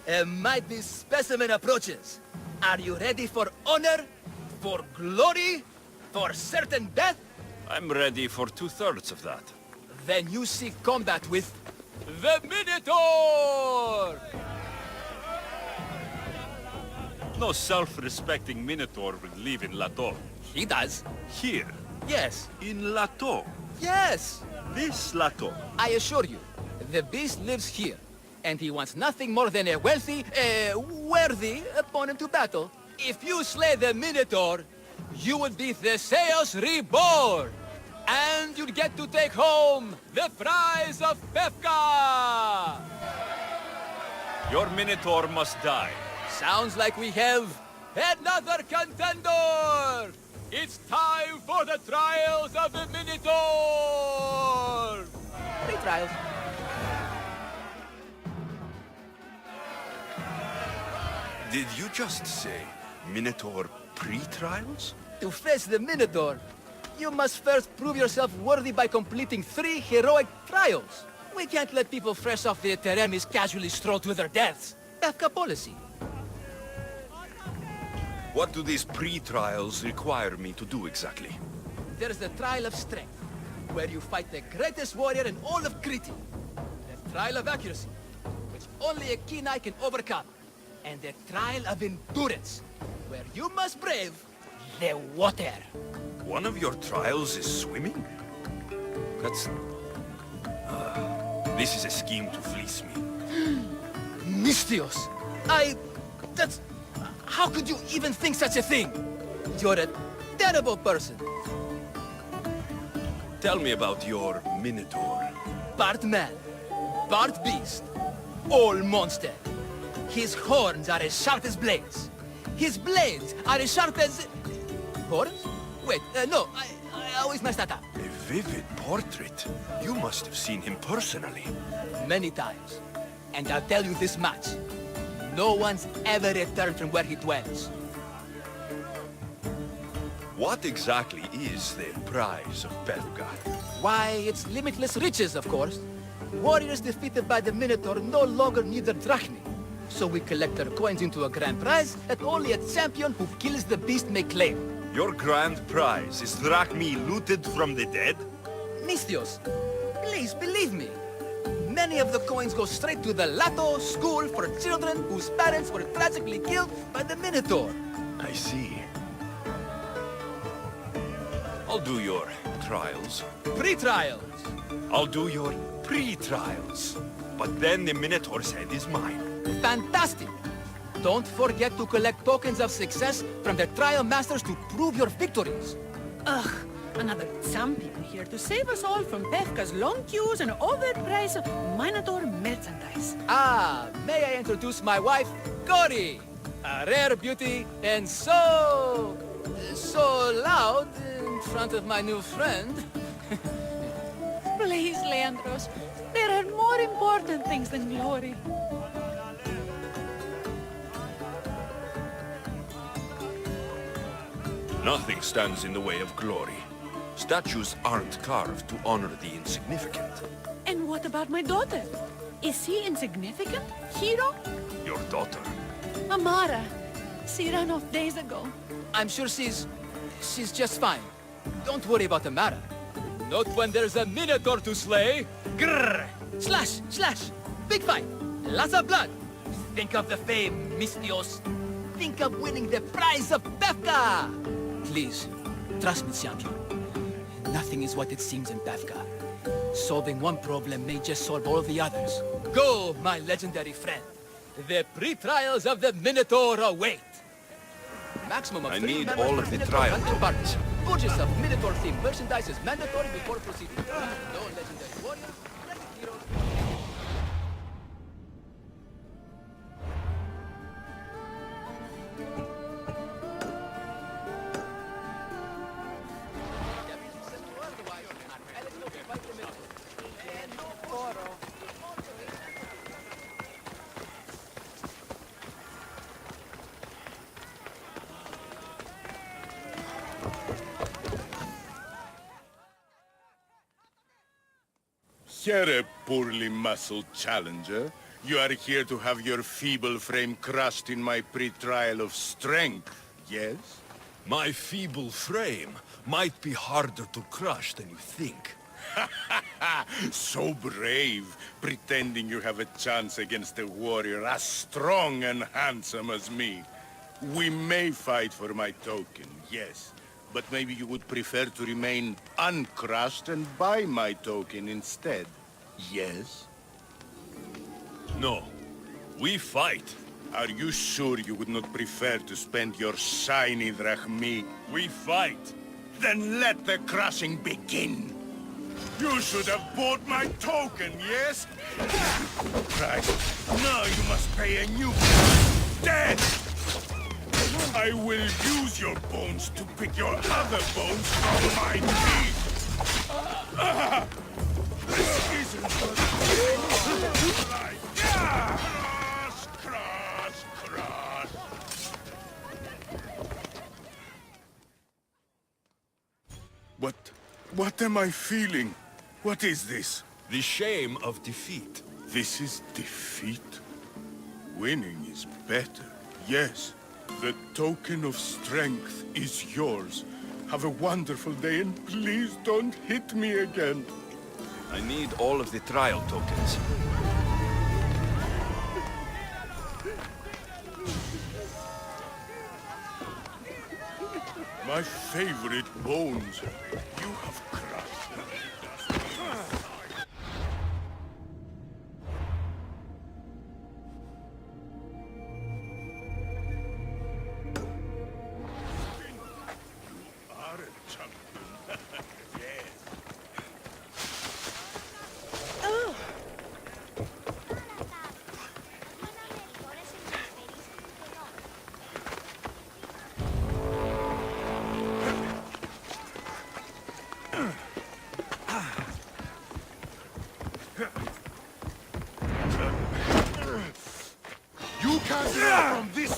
A mighty specimen approaches. Are you ready for honor? For glory? For certain death? I'm ready for 2/3 of that. Then you seek combat with... the Minotaur! No self-respecting Minotaur would live in Lato. He does. Here? Yes. In Lato? Yes! This Lato? I assure you, the beast lives here. And he wants nothing more than a wealthy, worthy opponent to battle. If you slay the Minotaur, you would be Theseus reborn! And you'd get to take home the prize of Pefka! Your Minotaur must die. Sounds like we have another contender! It's time for the trials of the Minotaur! 3 trials. Did you just say Minotaur pre-trials? To face the Minotaur, you must first prove yourself worthy by completing 3 heroic trials. We can't let people fresh off the Teremis casually stroll to their deaths. Befka policy. What do these pre-trials require me to do exactly? There's the Trial of Strength, where you fight the greatest warrior in all of Crete. The Trial of Accuracy, which only a keen eye can overcome. And the Trial of Endurance, where you must brave the water. One of your trials is swimming? That's... this is a scheme to fleece me. Mistios! That's... How could you even think such a thing? You're a terrible person. Tell me about your Minotaur. Part man, part beast, all monster. His horns are as sharp as blades. His blades are as sharp as... Horns? Wait, no, I always mess that up. A vivid portrait. You must have seen him personally. Many times. And I'll tell you this much. No one's ever returned from where he dwells. What exactly is the prize of Befka? Why, it's limitless riches, of course. Warriors defeated by the Minotaur no longer need their drachmi. So we collect their coins into a grand prize that only a champion who kills the beast may claim. Your grand prize is drachmi looted from the dead? Mistios, please believe me. Many of the coins go straight to the Lato school for children whose parents were tragically killed by the Minotaur. I see. I'll do your trials. Pre-trials. I'll do your pre-trials. But then the Minotaur's head is mine. Fantastic! Don't forget to collect tokens of success from the trial masters to prove your victories. Ugh, another champion here to save us all from Befka's long queues and overpriced Minotaur merchandise. Ah, may I introduce my wife, Côté, a rare beauty and so loud in front of my new friend. Please, Leandros, there are more important things than glory. Nothing stands in the way of glory. Statues aren't carved to honor the insignificant. And what about my daughter? Is she insignificant, hero? Your daughter? Amara. She ran off days ago. I'm sure she's just fine. Don't worry about Amara. Not when there's a Minotaur to slay. Grrr! Slash! Slash! Big fight! Lots of blood! Think of the fame, Mistios. Think of winning the prize of Befka! Please, trust me, champion. Nothing is what it seems in Befka. Solving one problem may just solve all the others. Go, my legendary friend. The pre-trials of the Minotaur await. Maximum of I 3 need members all per of the Minotaur trial hunting tokens. party. Purchase of Minotaur-themed merchandise is mandatory before proceeding. No legendary warriors, legend heroes. Here, a poorly muscled challenger. You are here to have your feeble frame crushed in my pre-trial of strength, yes? My feeble frame might be harder to crush than you think. So brave, pretending you have a chance against a warrior as strong and handsome as me. We may fight for my token, yes. But maybe you would prefer to remain uncrushed and buy my token instead, yes? No. We fight. Are you sure you would not prefer to spend your shiny drachmi? We fight. Then let the crushing begin! You should have bought my token, yes? Right. Now you must pay a new price. Dead! I will use your bones to pick your other bones from my teeth. This isn't what right. Cross, cross, cross. What am I feeling? What is this? The shame of defeat. This is defeat? Winning is better, yes. The token of strength is yours. Have a wonderful day and please don't hit me again. I need all of the trial tokens. My favorite bones. You have crushed them. You are a champion. Yes. You can't run from this.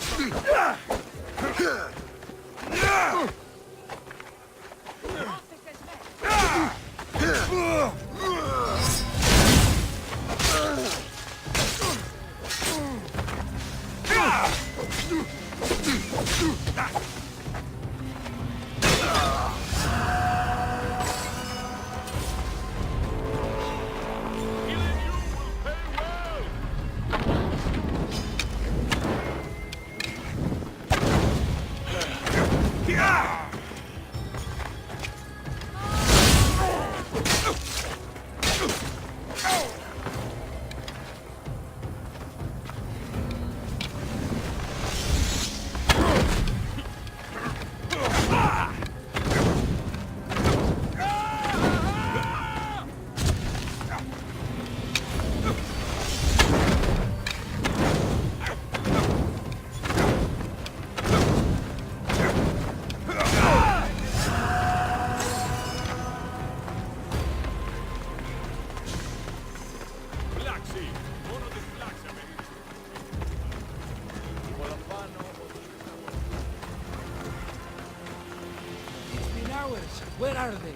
Where are they?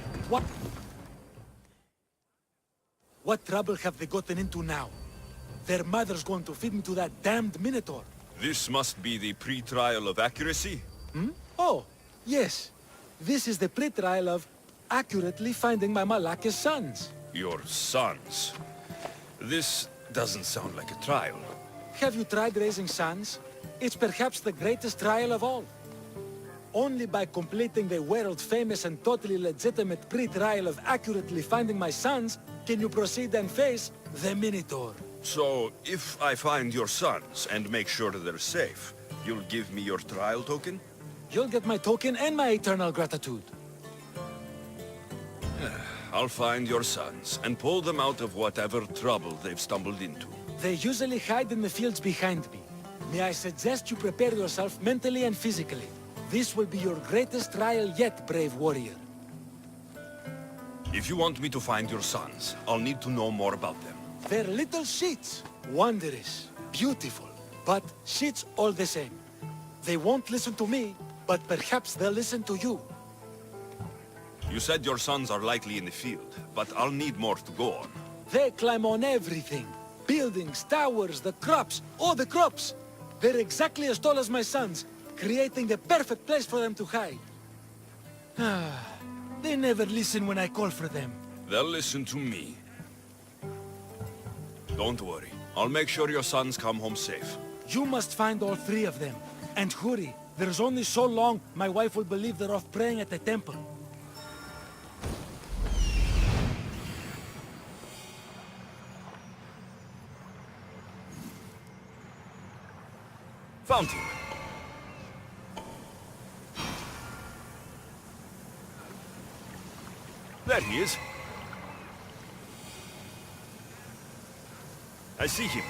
What trouble have they gotten into now? Their mother's going to feed me to that damned Minotaur. This must be the pre-trial of accuracy? Hmm? Oh, yes. This is the pre-trial of accurately finding my Malaka's sons. Your sons? This doesn't sound like a trial. Have you tried raising sons? It's perhaps the greatest trial of all. Only by completing the world-famous and totally legitimate pre-trial of accurately finding my sons can you proceed and face the Minotaur. So, if I find your sons and make sure they're safe, you'll give me your trial token? You'll get my token and my eternal gratitude. I'll find your sons and pull them out of whatever trouble they've stumbled into. They usually hide in the fields behind me. May I suggest you prepare yourself mentally and physically. This will be your greatest trial yet, brave warrior. If you want me to find your sons, I'll need to know more about them. They're little shits. Wondrous, beautiful, but shits all the same. They won't listen to me, but perhaps they'll listen to you. You said your sons are likely in the field, but I'll need more to go on. They climb on everything. Buildings, towers, the crops, all the crops. They're exactly as tall as my sons, creating the perfect place for them to hide. They never listen when I call for them. They'll listen to me. Don't worry. I'll make sure your sons come home safe. You must find all three of them. And hurry. There's only so long my wife will believe they're off praying at the temple. Found him. There he is. I see him.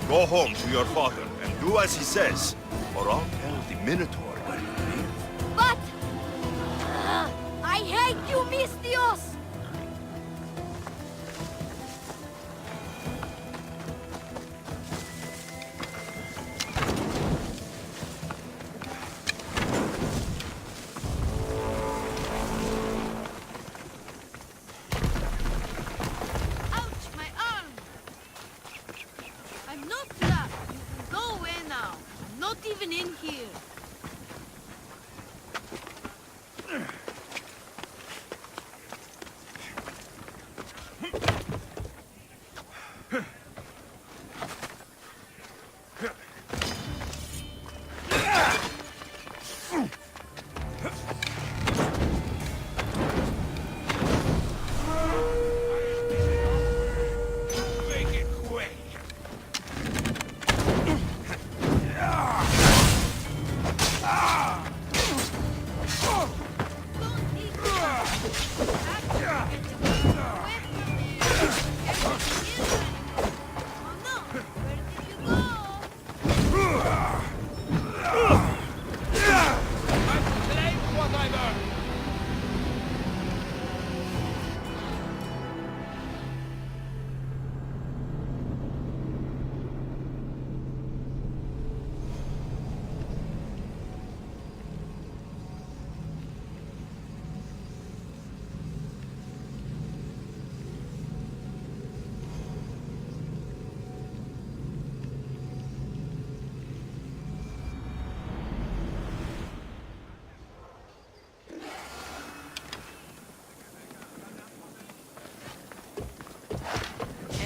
Go home to your father and do as he says, or I'll tell the Minotaur where you live. But... I hate you, Mistios!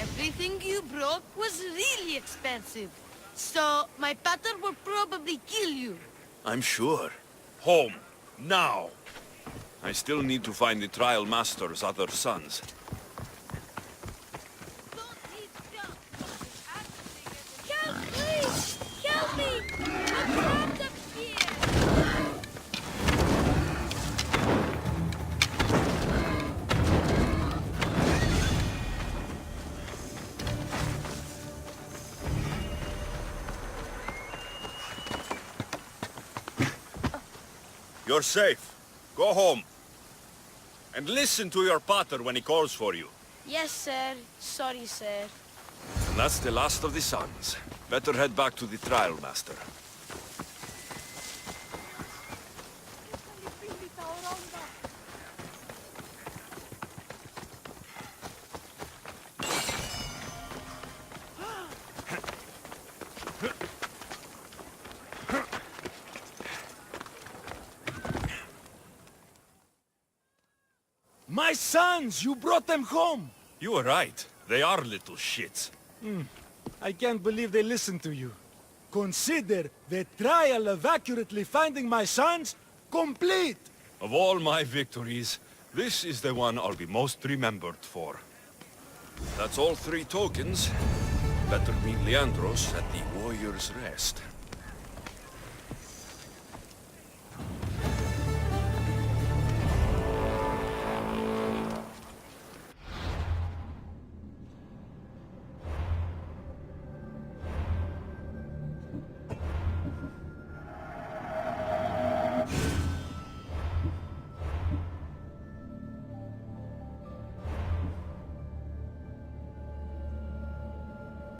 Everything you broke was really expensive. So, my pater will probably kill you. I'm sure. Home. Now. I still need to find the Trial Master's other sons. Help, please! Help me! I'm trapped up here! You're safe. Go home. And listen to your pater when he calls for you. Yes, sir. Sorry, sir. And that's the last of the sons. Better head back to the Trial Master. My sons! You brought them home! You were right. They are little shits. I can't believe they listened to you. Consider the trial of accurately finding my sons complete! Of all my victories, this is the one I'll be most remembered for. That's all 3 tokens. Better meet Leandros at the Warrior's Rest.